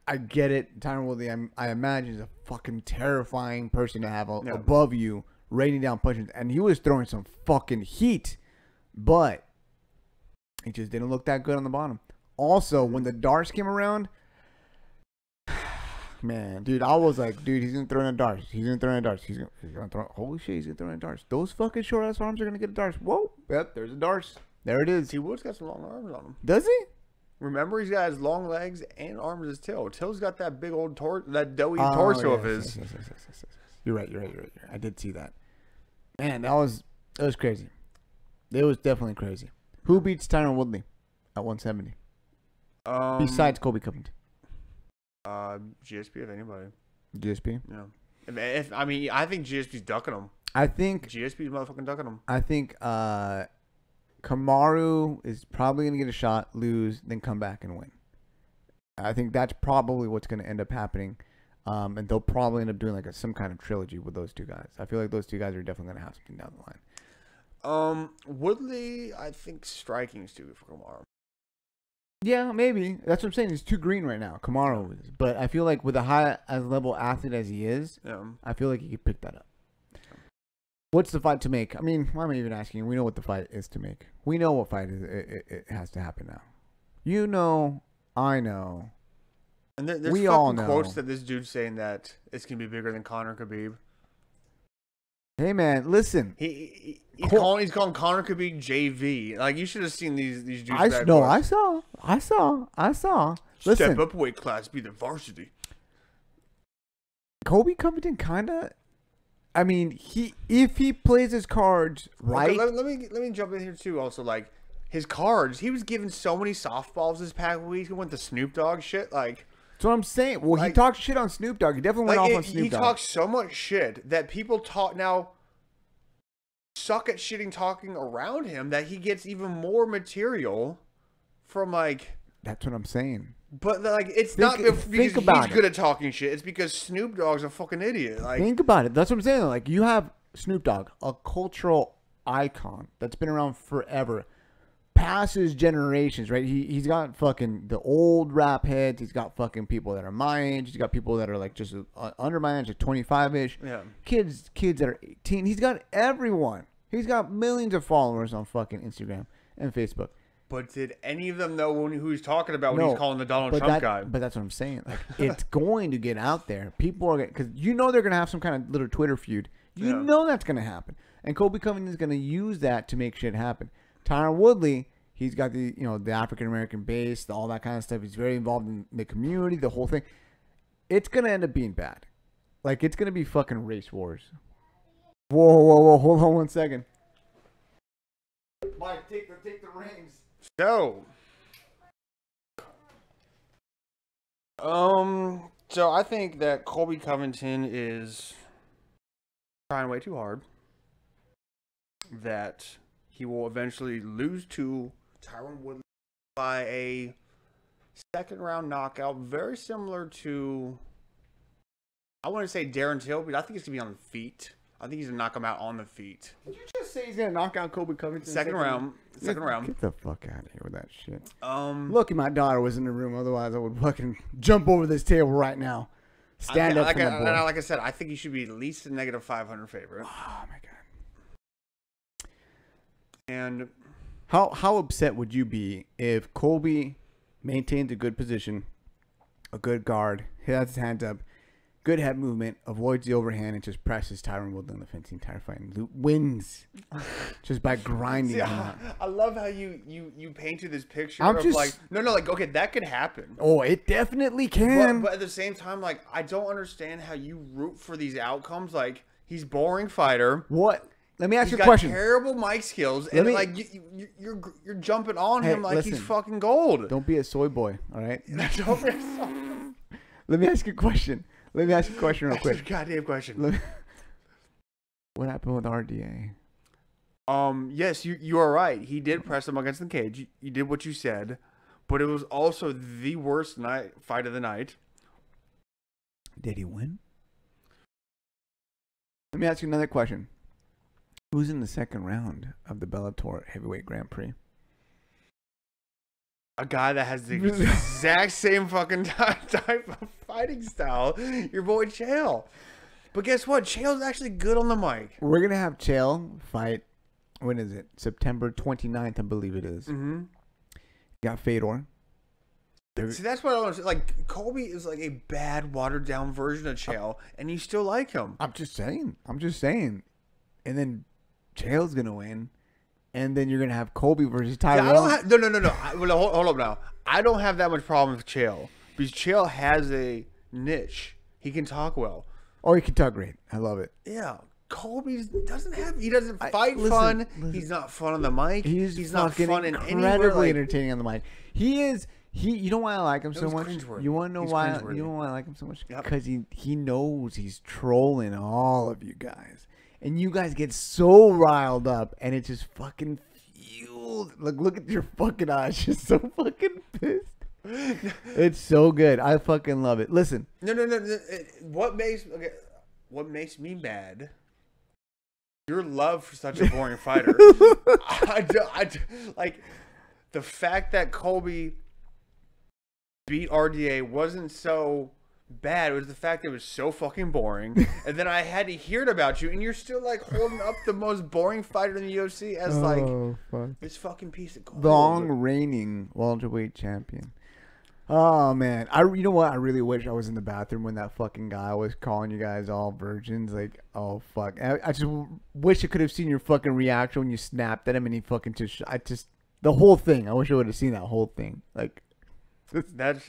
I get it. Tyron Woodley, I imagine, is a fucking terrifying person to have above you, raining down punches. And he was throwing some fucking heat, but he just didn't look that good on the bottom. Also, when the darts came around, man, dude, I was like, dude, he's going to throw in a darts. He's going to throw in a darts. He's going to throw, holy shit, he's going to throw in a darts. Those fucking short-ass arms are going to get a darts. Whoa, yep, there's a darts. There it is. T. Wood's got some long arms on him. Does he? Remember, he's got as long legs and arms as Till. Till's got that big old that doughy torso of his. Yes. You're right. I did see that. Man, that was crazy. It was definitely crazy. Who beats Tyron Woodley at 170? Besides Colby Covington. GSP, if anybody. GSP? Yeah. I think GSP's ducking him. I think GSP's motherfucking ducking him. I think Kamaru is probably going to get a shot, lose, then come back and win. I think that's probably what's going to end up happening. And they'll probably end up doing like some kind of trilogy with those two guys. I feel like those two guys are definitely going to have something down the line. Woodley, I think striking is too good for Kamaru. Yeah, maybe. That's what I'm saying. He's too green right now. Kamaru is. But I feel like with a high level athlete as he is, I feel like he could pick that up. What's the fight to make? I mean, why am I even asking? We know what the fight is to make. We know what fight it has to happen now. You know, I know. And there's all know. Quotes that this dude's saying that it's going to be bigger than Conor Khabib. Hey, man, listen. He's calling Conor Khabib JV. Like, you should have seen these dudes. I saw. Listen. Step up weight class, be the varsity. Colby Covington kind of... I mean, if he plays his cards right. Okay, let me jump in here too. Also, like his cards, he was given so many softballs this past week. He went the Snoop Dogg shit. Like that's what I'm saying. Well, he talked shit on Snoop Dogg. He definitely went off on Snoop Dogg. He talks so much shit that people suck at talking around him that he gets even more material from like. That's what I'm saying. But like, it's not because he's good at talking shit. It's because Snoop Dogg's a fucking idiot. Like, think about it. That's what I'm saying. Like, you have Snoop Dogg, a cultural icon that's been around forever, passes generations. Right? He's got fucking the old rap heads. He's got fucking people that are my age. He's got people that are like just under my age, like 25-ish. Yeah. Kids that are 18. He's got everyone. He's got millions of followers on fucking Instagram and Facebook. But did any of them know who he's talking about when he's calling the Donald Trump guy? But that's what I'm saying. Like, it's going to get out there. People are because they're going to have some kind of little Twitter feud. You know that's going to happen. And Colby Covington is going to use that to make shit happen. Tyron Woodley, he's got the the African American base, all that kind of stuff. He's very involved in the community, the whole thing. It's going to end up being bad. Like, it's going to be fucking race wars. Whoa. Hold on 1 second. Mike, take the reins. So I think that Colby Covington is trying way too hard. That he will eventually lose to Tyron Woodley by a second round knockout, very similar to, I want to say Darren Till, but I think it's going to be on the feet. I think he's going to knock him out on the feet. Did you just say he's going to knock out Colby Covington? Second round. Get the fuck out of here with that shit. Lucky my daughter was in the room. Otherwise, I would fucking jump over this table right now. Stand up for my boy. Like I said, I think he should be at least a negative 500 favorite. Oh, my God. And how upset would you be if Colby maintains a good position, a good guard, has his hands up, good head movement, avoids the overhand, and just presses Tyron Woodley in the fence the entire fight and wins just by grinding him out. I love how you painted this picture of like, like, okay, that could happen. Oh, it definitely can. But at the same time, like, I don't understand how you root for these outcomes. Like, he's boring fighter. What? Let me ask you a question. He's got terrible mic skills, and like you're jumping on him like he's fucking gold. Don't be a soy boy, all right? Don't be a soy. Let me ask you a question. Let me ask you a question real quick. Goddamn question. What happened with RDA? Yes, you are right. He did press him against the cage. You did what you said, but it was also the worst fight of the night. Did he win? Let me ask you another question. Who's in the second round of the Bellator Heavyweight Grand Prix? A guy that has the exact same fucking type of fighting style. Your boy Chael. But guess what? Chael's actually good on the mic. We're going to have Chael fight, when is it? September 29th, I believe it is. Mm-hmm. Got Fedor. See, that's what I want to say. Like, Colby is like a bad, watered-down version of Chael, and you still like him. I'm just saying. And then Chael's going to win. And then you're going to have Colby versus Tyron. No. Hold up now. I don't have that much problem with Chael. Because Chael has a niche. He can talk well. Oh, he can talk great. I love it. Yeah. Colby doesn't fight fun. He's not fun on the mic. He's not fun in anywhere. Incredibly entertaining on the mic. You know why I like him so much? You want to know why? You know why I like him so much? Because he knows he's trolling all of you guys. And you guys get so riled up, and it's just fucking fueled. Look at your fucking eyes. You're so fucking pissed. It's so good. I fucking love it. Listen. No. What makes me mad? Your love for such a boring fighter. Like, the fact that Colby beat RDA wasn't so bad. It was the fact that it was so fucking boring, and then I had to hear it about you, and you're still like holding up the most boring fighter in the UFC as this fucking piece of gold. Long reigning welterweight champion. Oh man, you know what? I really wish I was in the bathroom when that fucking guy was calling you guys all virgins. Like, oh fuck, I just wish I could have seen your fucking reaction when you snapped at him, and he fucking the whole thing. I wish I would have seen that whole thing. Like, that's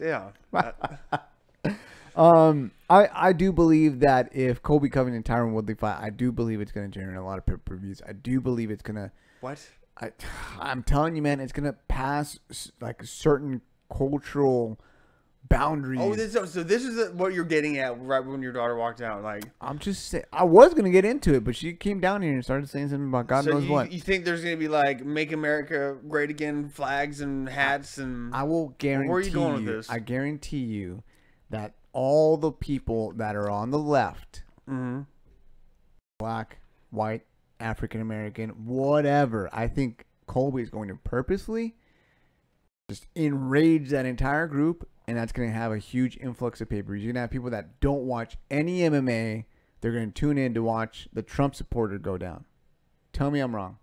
I do believe that if Colby Covington and Tyron Woodley fight, I do believe it's going to generate a lot of pay-per-views. I do believe it's going to... What? I'm telling you, man, it's going to pass like certain cultural boundaries. Oh, so this is what you're getting at right when your daughter walked out. Like, I'm just saying, I was going to get into it, but she came down here and started saying something about God knows what. You think there's going to be like Make America Great Again flags and hats and... I will guarantee Where are you going with this? I guarantee you that all the people that are on the left, black, white, African American, whatever, I think Colby is going to purposely just enrage that entire group, and that's going to have a huge influx of pay-per-views. You're going to have people that don't watch any MMA. They're going to tune in to watch the Trump supporter go down. Tell me I'm wrong.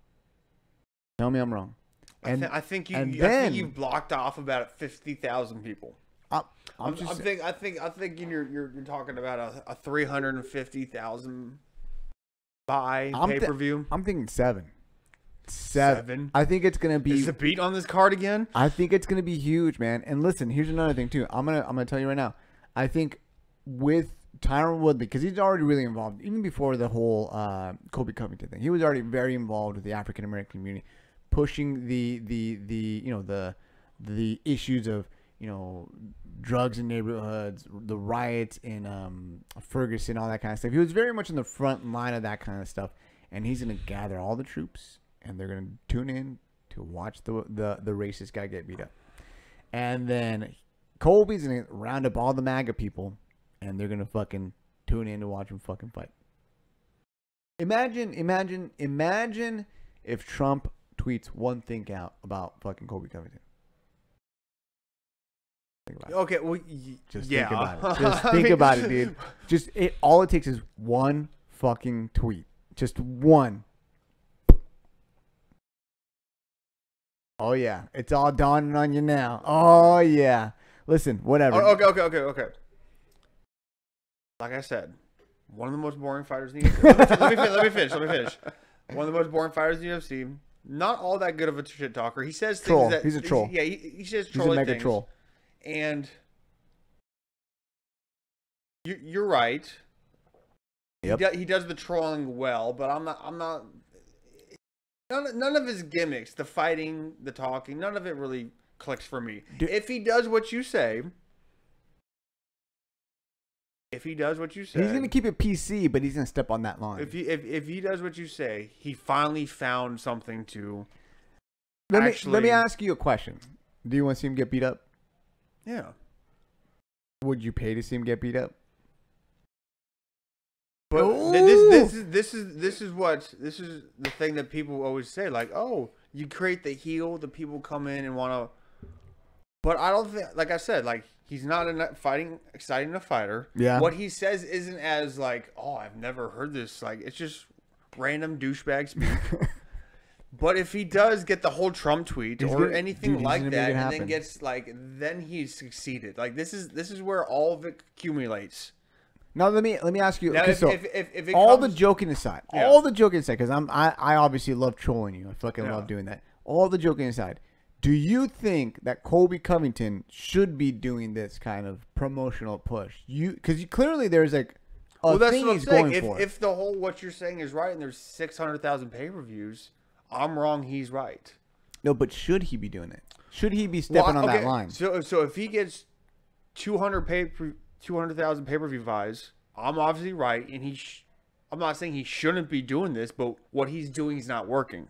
And I think you've blocked off about 50,000 people. I'm thinking you're talking about a 350,000 buy pay-per-view. I'm thinking seven. I think it's gonna be. Is the beat on this card again? I think it's gonna be huge, man. And listen, here's another thing too. I'm gonna tell you right now. I think with Tyron Woodley, because he's already really involved, even before the whole Colby Covington thing, he was already very involved with the African American community, pushing the issues of drugs in neighborhoods, the riots in Ferguson, all that kind of stuff. He was very much in the front line of that kind of stuff, and he's going to gather all the troops, and they're going to tune in to watch the racist guy get beat up. And then Colby's gonna round up all the MAGA people, and they're gonna fucking tune in to watch him fucking fight. Imagine if Trump tweets one thing out about fucking Colby Covington. Think about it. Okay, well, Just yeah. think about it. Just think about it, dude. Just all it takes is one fucking tweet. Just one. Oh yeah, it's all dawning on you now. Oh yeah. Listen, whatever. Oh, okay. Like I said, one of the most boring fighters in the UFC. Let me finish. One of the most boring fighters in the UFC. Not all that good of a shit talker. He says things that he's a troll. Yeah, he says He's trolly a mega things. troll. And you're right. Yep. He does the trolling well, but I'm not. None of his gimmicks, the fighting, the talking, none of it really clicks for me. If he does what you say, he's gonna keep it PC, but he's gonna step on that line. If he does what you say, he finally found something to. Let me ask you a question. Do you want to see him get beat up? Yeah. Would you pay to see him get beat up? But this is the thing that people always say, like, oh, you create the heel, the people come in and want to. But I don't think, like I said, like, he's not exciting a fighter. Yeah. What he says isn't as like, oh, I've never heard this. Like, it's just random douchebag speak. But if he does get the whole Trump tweet or anything like that, and then gets like, then he's succeeded. Like, this is where all of it accumulates. Now let me ask you. Now, if all the joking aside, because I obviously love trolling you. I fucking love doing that. All the joking aside, do you think that Colby Covington should be doing this kind of promotional push? Because clearly there's like that's thing what I'm he's saying. going for. If the whole what you're saying is right, and there's 600,000 pay-per-views, I'm wrong. He's right. No, but should he be doing it? Should he be stepping on that line? So if he gets 200,000 pay-per-view buys, I'm obviously right, and I'm not saying he shouldn't be doing this, but what he's doing is not working.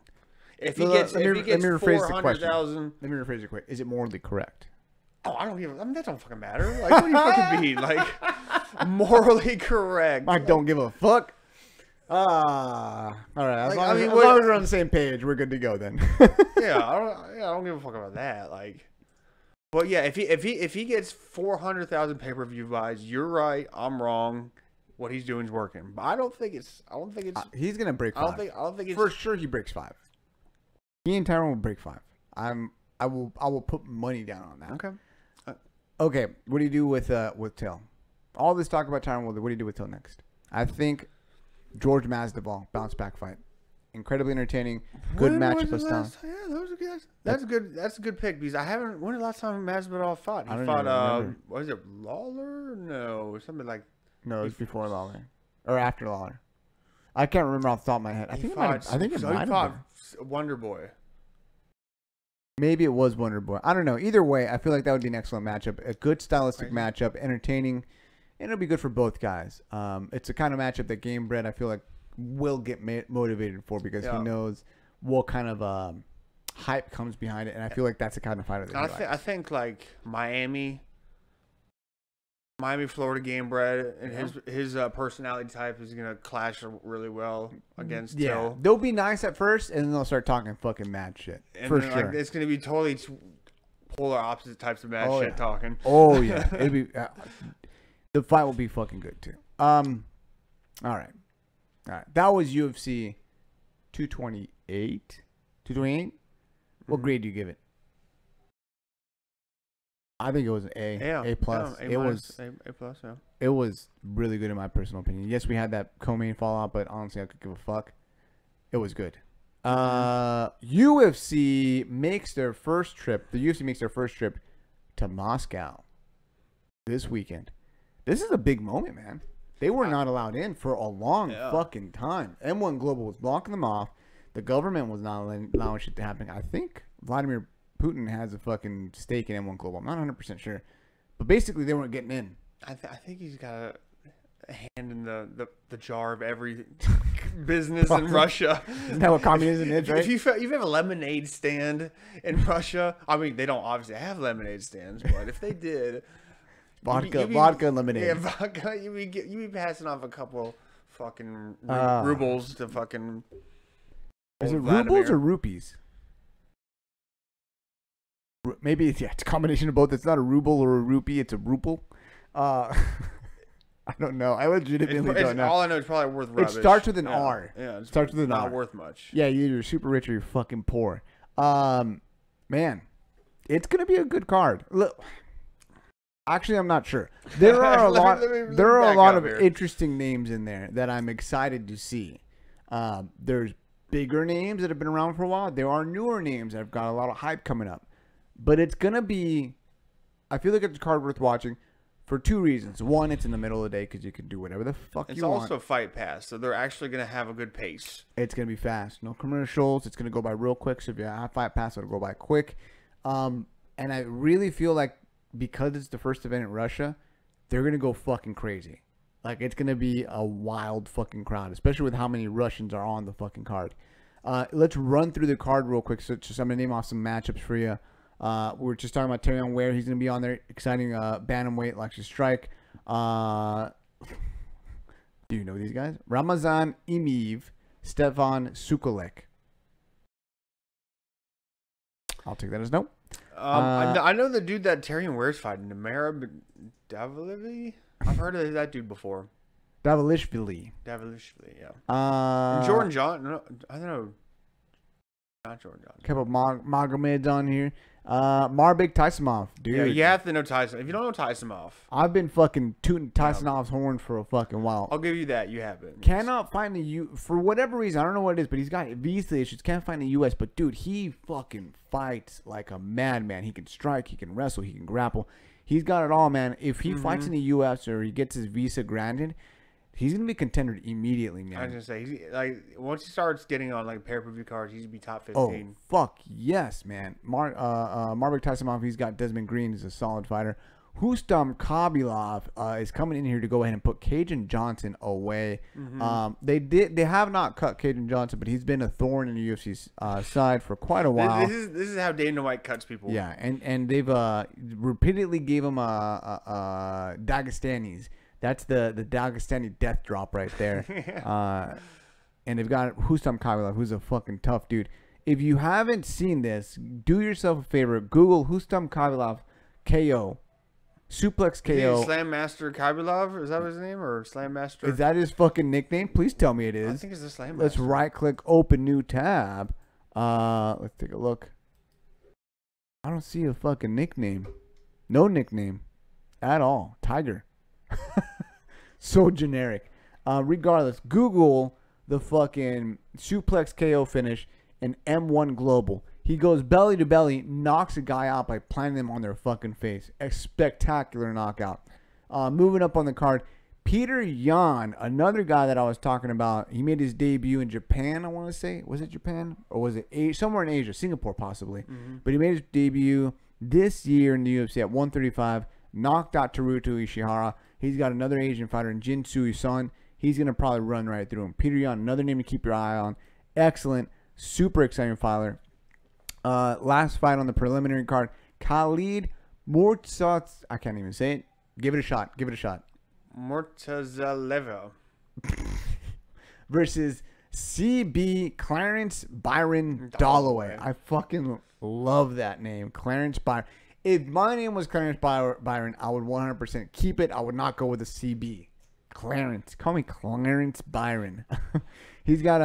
If he gets 400,000, let me rephrase it quick. Is it morally correct? Oh, I don't even. That don't fucking matter. Like, what do you fucking mean? Like, morally correct. I don't give a fuck. All right. As long as we're on the same page, we're good to go then. Yeah, I don't give a fuck about that. Like, but yeah, if he gets 400,000 pay-per-view buys, you're right. I'm wrong. What he's doing is working. But I don't think it's. He's gonna break 5. I don't think it's for sure. He breaks 5. He and Tyron will break 5. I will put money down on that. Okay. Okay. What do you do with Till? All this talk about Tyron Woodley. What do you do with Till next? I think George Masvidal bounce back fight. Incredibly entertaining. Good matchup of style. Yeah, those are good. That's good. That's a good pick because I haven't. When was the last time Masvidal fought? He fought. Was it Lawler? No, something like. No, it was before Lawler or after Lawler. I can't remember off the top of my head. I think it might have been Wonder Boy. Maybe it was Wonder Boy. I don't know. Either way, I feel like that would be an excellent matchup. A good stylistic matchup, entertaining, and it'll be good for both guys. It's a kind of matchup that Game Brit, I feel like, will get motivated for because he knows what kind of hype comes behind it, and I feel like that's the kind of fighter that he likes. I think like Miami, Florida Game Bred, and his personality type is gonna clash really well against Till. They'll be nice at first, and then they'll start talking fucking mad shit. And for then, sure, like, it's gonna be totally polar opposite types of mad shit talking. Oh yeah, it'll be the fight will be fucking good too. All right, that was UFC 228. 228. What grade do you give it? I think it was an A plus. Yeah, A plus. Yeah. It was really good in my personal opinion. Yes, we had that co-main fallout, but honestly, I could give a fuck. It was good. UFC makes their first trip. The UFC makes their first trip to Moscow this weekend. This is a big moment, man. They were not allowed in for a long fucking time. M1 Global was blocking them off. The government was not allowing shit to happen. I think Vladimir Putin has a fucking stake in M1 Global. I'm not 100% sure. But basically, they weren't getting in. I think he's got a hand in the jar of every business in Russia. Isn't that what communism is, right? If you have a lemonade stand in Russia, I mean, they don't obviously have lemonade stands, but if they did, vodka and lemonade. Yeah, vodka. You'd be passing off a couple fucking rubles to fucking. Is it rubles or rupees? Maybe it's a combination of both. It's not a ruble or a rupee. It's a ruple. I don't know. I legitimately don't know. All I know is probably worth rubbish. It starts with an R. Yeah, it starts with an R. Not worth much. Yeah, either you're super rich or you're fucking poor. Man, it's gonna be a good card. Look, actually, I'm not sure. There are a lot. There are a lot of interesting names in there that I'm excited to see. There's bigger names that have been around for a while. There are newer names that have got a lot of hype coming up. But it's going to be, I feel like it's a card worth watching for two reasons. One, it's in the middle of the day because you can do whatever the fuck you want. It's also Fight Pass, so they're actually going to have a good pace. It's going to be fast. No commercials. It's going to go by real quick. So if you have Fight Pass, it'll go by quick. And I really feel like because it's the first event in Russia, they're going to go fucking crazy. Like, it's going to be a wild fucking crowd, especially with how many Russians are on the fucking card. Let's run through the card real quick. So just I'm going to name off some matchups for you. We were just talking about Tyron Woodley. He's going to be on there. Exciting bantamweight, likes to strike. Do you know these guys? Ramazan Imiv, Stefan Sukolek. I'll take that as no. I know the dude that Tyron Ware's fighting, Namara Davilishvili. I've heard of that dude before. Davilishvili, yeah. Jordan John. No, I don't know. Not Jordan John. Couple Magomed's on here. Marbek Tysonov, dude. Yeah, you have to know Tyson. If you don't know Tysonov, I've been fucking tooting Tysonov's horn for a fucking while. I'll give you that. You have been. Cannot find for whatever reason. I don't know what it is, but he's got visa issues. Can't find the U.S. But dude, he fucking fights like a madman. He can strike. He can wrestle. He can grapple. He's got it all, man. If he fights in the U.S. or he gets his visa granted, he's gonna be contender immediately, man. I was gonna say, once he starts getting on like pay-per-view cards, he's gonna be top 15. Oh fuck yes, man. Marbek Tysonov, he's got Desmond Green as a solid fighter. Hustam Khabilov is coming in here to go ahead and put Cajun Johnson away. They have not cut Cajun Johnson, but he's been a thorn in the UFC's side for quite a while. This is how Dana White cuts people. Yeah, and they've repeatedly gave him Dagestanis. That's the Dagestani death drop right there. And they've got Hustam Khabilov, who's a fucking tough dude. If you haven't seen this, do yourself a favor. Google Hustam Khabilov KO. Suplex KO. Slam Master Khabilov? Is that his name? Or Slam Master? Is that his fucking nickname? Please tell me it is. I think it's the Slam Master. Let's right click, open new tab. Let's take a look. I don't see a fucking nickname. No nickname. At all. Tiger. So generic. Regardless, Google the fucking suplex KO finish in M1 Global. He goes belly to belly, knocks a guy out by planting them on their fucking face. A spectacular knockout. Moving up on the card, Peter Yan, another guy that I was talking about. He made his debut in Japan, I want to say. Was it Japan? Or was it somewhere in Asia? Singapore, possibly. But he made his debut this year in the UFC at 135. Knocked out Teruto Ishihara. He's got another Asian fighter in Jin Sui-sun. He's going to probably run right through him. Peter Yan, another name to keep your eye on. Excellent. Super exciting fighter. Last fight on the preliminary card. Khalid Murtazaleva. I can't even say it. Give it a shot. Give it a shot. Murtazaleva. Versus CB Clarence Byron Dalloway. I fucking love that name. Clarence Byron. If my name was Clarence Byron, I would 100% keep it. I would not go with a CB. Clarence. Call me Clarence Byron. He's got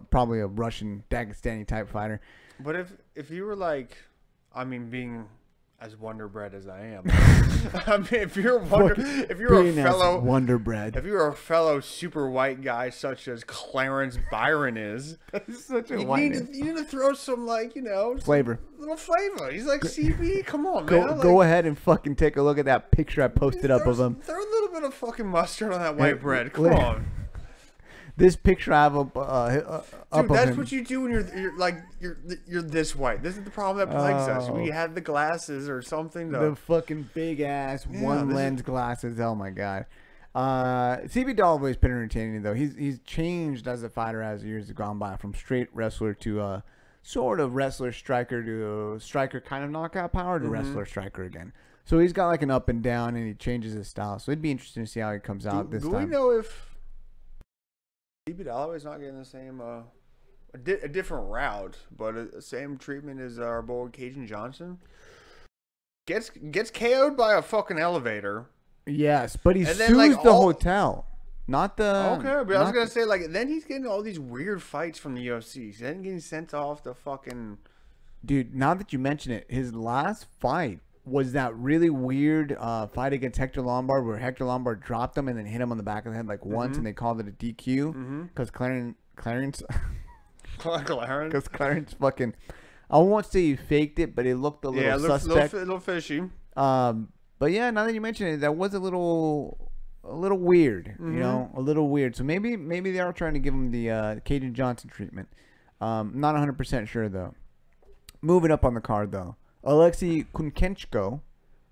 probably a Russian Dagestani type fighter. But if you were like, I mean, being as wonderbred as I am, I mean, if you're a fellow super white guy such as Clarence Byron is, that's such a white name. You need to throw some flavor. Little flavor. He's like CB. Come on, man. Go ahead and fucking take a look at that picture I posted up of him. Throw a little bit of fucking mustard on that white bread. Come on. This picture I have up Dude, that's what you do when you're this white. This is the problem that plagues us. We had the glasses or something. The fucking big ass one lens glasses. Oh my god. CB Dollaway's been entertaining though. He's changed as a fighter as the years have gone by, from straight wrestler to sort of wrestler striker to striker kind of knockout power to wrestler striker again. So he's got like an up and down, and he changes his style. So it'd be interesting to see how he comes out this time. Do we know if CB Dollaway's not getting the same a different route, but the same treatment as our boy Cajun Johnson? Gets KO'd by a fucking elevator. Yes, but he sues the hotel, not the. Okay, but I was gonna say, like, then he's getting all these weird fights from the UFC. He's then getting sent off the fucking. Dude, now that you mention it, his last fight was that really weird fight against Hector Lombard, where Hector Lombard dropped him and then hit him on the back of the head like once, and they called it a DQ because Clarence fucking. I won't say he faked it, but it looked a little suspect. A little fishy. But yeah, now that you mention it, that was a little weird, you know, a little weird. So maybe they are trying to give him the Cajun Johnson treatment. Not 100% sure though. Moving up on the card though, Alexei Kunchenko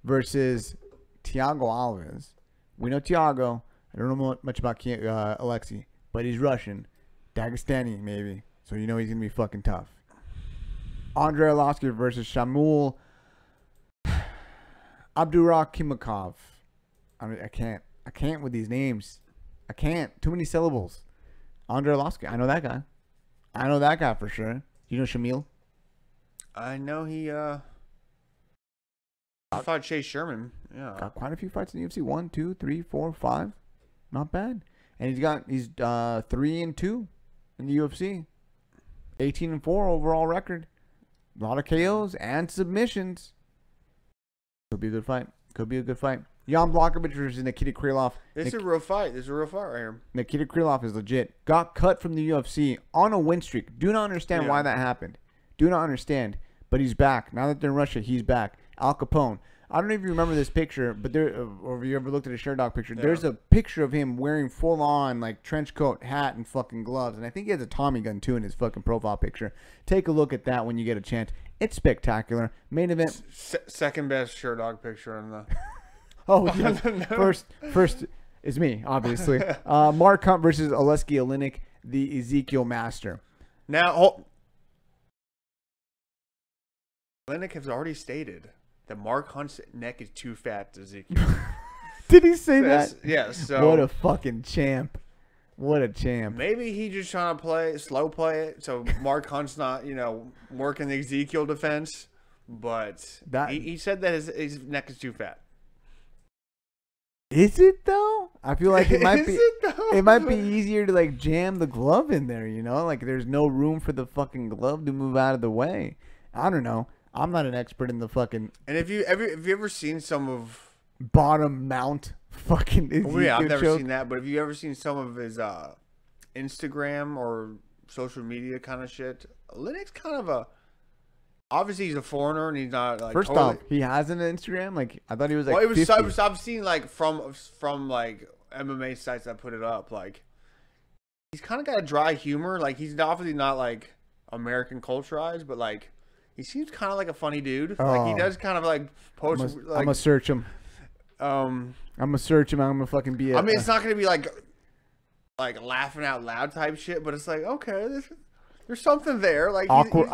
versus Thiago Alves. We know Thiago. I don't know much about Alexei, but he's Russian, Dagestani maybe. So you know he's gonna be fucking tough. Andrei Arlovski versus Shamul Abdurakhimov. I mean, I can't with these names. I can't. Too many syllables. Andrei Arlovski. I know that guy. I know that guy for sure. You know Shamil? I know he fought Chase Sherman. Yeah. Got quite a few fights in the UFC. 1, 2, 3, 4, 5. Not bad. And he's 3-2 in the UFC. 18-4 overall record. A lot of KOs and submissions. Could be a good fight. Jan Blachowicz versus Nikita Krylov. This is a real fight. Right here. Nikita Krylov is legit. Got cut from the UFC on a win streak. Do not understand why that happened. Do not understand. But he's back. Now that they're in Russia, he's back. Al Capone. I don't know if you remember this picture, but or if you ever looked at a Sherdog picture. Yeah. There's a picture of him wearing full on like trench coat, hat, and fucking gloves, and I think he has a Tommy gun too in his fucking profile picture. Take a look at that when you get a chance. It's spectacular. Main event. Second best Sherdog picture in the. Oh, yes. First is me, obviously. Mark Hunt versus Oleksiy Oleinik, the Ezekiel Master. Now, Oleinik has already stated that Mark Hunt's neck is too fat to Ezekiel. Did he say that? Yeah. So what a fucking champ. What a champ. Maybe he just trying to slow play it, so Mark Hunt's not, working the Ezekiel defense. But he said that his neck is too fat. Is it though? I feel like it might be. It might be easier to like jam the glove in there, like there's no room for the fucking glove to move out of the way. I don't know. I'm not an expert in the fucking. And have you ever seen some of bottom mount fucking Ezekiel I've never seen that, but have you ever seen some of his Instagram or social media kind of shit? Oleinik's kind of obviously he's a foreigner and he's not like. First off, he has an Instagram. Like I thought he was like. Well, it was. I've seen like from like MMA sites that put it up. Like he's kind of got a dry humor. Like he's obviously not like American culturized, but like. He seems kind of like a funny dude. Like he does kind of like post. I'm gonna search him. I'm gonna search him. I'm gonna fucking be. I mean, it's not gonna be like laughing out loud type shit, but it's like okay, there's something there. Like awkward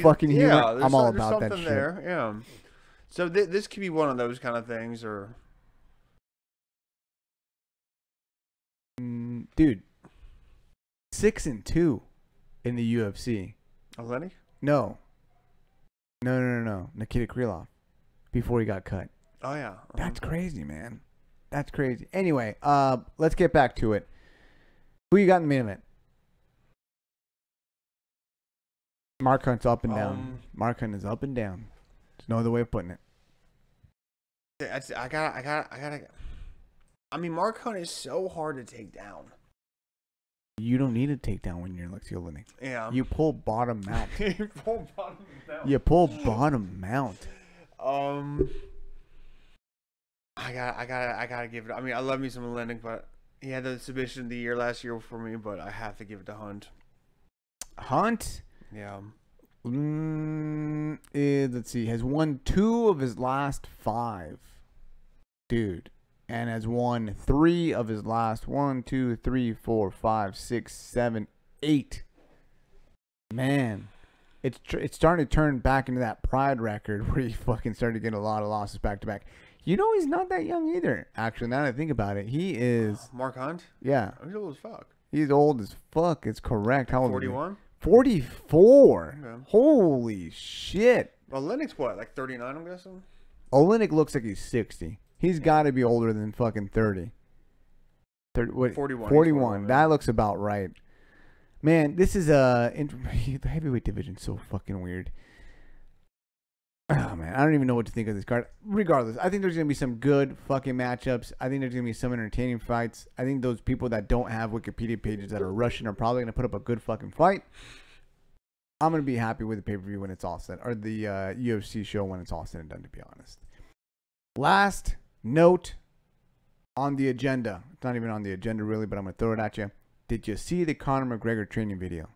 fucking humor. Yeah, I'm all about that shit. There, yeah. So this could be one of those kind of things, or dude, 6-2 in the UFC. Oleinik? No. Nikita Krylov before he got cut. Oh yeah. That's crazy, man. That's crazy. Anyway, let's get back to it. Who you got in the main event? Mark Hunt's up and down. Mark Hunt is up and down. There's no other way of putting it. I gotta. I mean, Mark Hunt is so hard to take down. You don't need a takedown when you're Alexei Oleinik. Yeah. You pull bottom mount. You pull bottom mount. You pull bottom mount. I gotta give it. I mean, I love me some Oleinik, but he had the submission of the year last year for me. But I have to give it to Hunt. Hunt? Yeah. Let's see. Has won 2 of his last 5, dude. and has won 3 of his last 1, 2, 3, 4, 5, 6, 7, 8. Man, it's starting to turn back into that Pride record where he fucking started to get a lot of losses back to back. You know, he's not that young either. Actually, now that I think about it, he is. Mark Hunt? Yeah. He's old as fuck. He's old as fuck. It's correct. How old 41? 44. Okay. Holy shit. Well, Lennox what? Like 39, I'm guessing? Olenek looks like he's 60. He's got to be older than fucking 30. 41. 41. That looks about right. Man, this is the heavyweight division so fucking weird. Oh, man. I don't even know what to think of this card. Regardless, I think there's going to be some good fucking matchups. I think there's going to be some entertaining fights. I think those people that don't have Wikipedia pages that are Russian are probably going to put up a good fucking fight. I'm going to be happy with the pay-per-view when it's all set. Or the UFC show when it's all said and done, to be honest. Last note on the agenda. It's not even on the agenda, really, but I'm going to throw it at you. Did you see the Conor McGregor training video?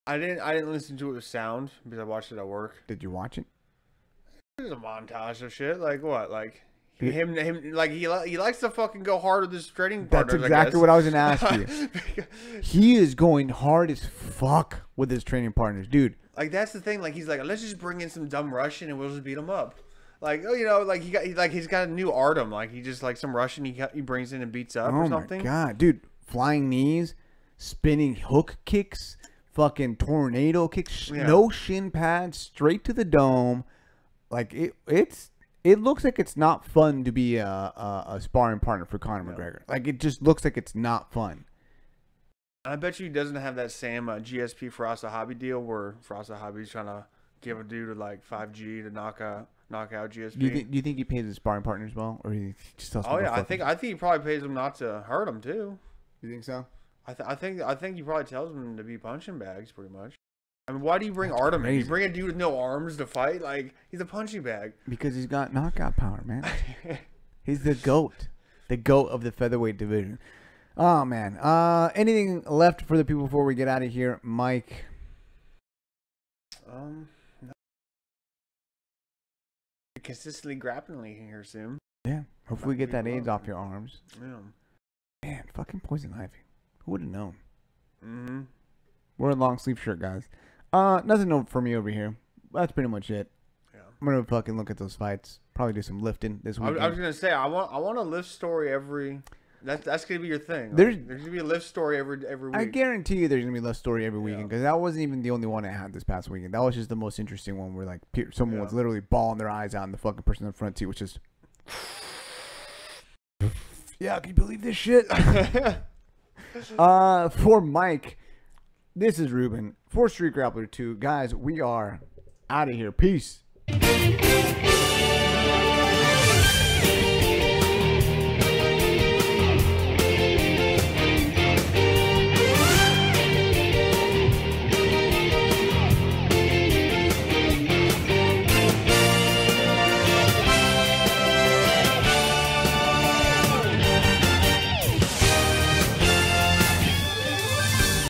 I didn't listen to it with sound because I watched it at work. Did you watch it? There's a montage of shit. Like what? Like him like he likes to fucking go hard with his training partners. That's exactly what I was gonna ask you. He is going hard as fuck with his training partners, dude. Like that's the thing. Like he's like, let's just bring in some dumb Russian and we'll just beat him up. Like, oh, you know, like he's got a new Artem. Like he just like some Russian he brings in and beats up or something. Oh my god, dude! Flying knees, spinning hook kicks, fucking tornado kicks, no shin pads, straight to the dome. Like it looks like it's not fun to be a sparring partner for Conor McGregor. Like it just looks like it's not fun. I bet you he doesn't have that same GSP Faraz Hobby deal where Faraz Hobby's trying to give a dude like 5G to knock out GSP. Do you think he pays his sparring partners well, or he just tells? Oh yeah, I think he probably pays them not to hurt him too. You think so? I think he probably tells them to be punching bags pretty much. I mean, why do you bring Artem in? You bring a dude with no arms to fight? Like, he's a punching bag. Because he's got knockout power, man. He's the GOAT. The GOAT of the featherweight division. Oh, man. Anything left for the people before we get out of here? Mike? No. Consistently grappling here soon. Yeah. Hopefully get that AIDS off your arms. Yeah. Man, fucking poison ivy. Who would have known? Mm-hmm. We're a long sleeve shirt, guys. Nothing for me over here. That's pretty much it. Yeah. I'm gonna fucking look at those fights. Probably do some lifting this weekend. I was gonna say I want a lift story every. That's gonna be your thing. There's gonna be a lift story every week. I guarantee you there's gonna be a lift story every weekend because that wasn't even the only one I had this past weekend. That was just the most interesting one where like someone was literally bawling their eyes out and the fucking person in the front seat was just. Yeah, can you believe this shit? For Mike, this is Ruben for Street Grappler 2. Guys, we are out of here. Peace.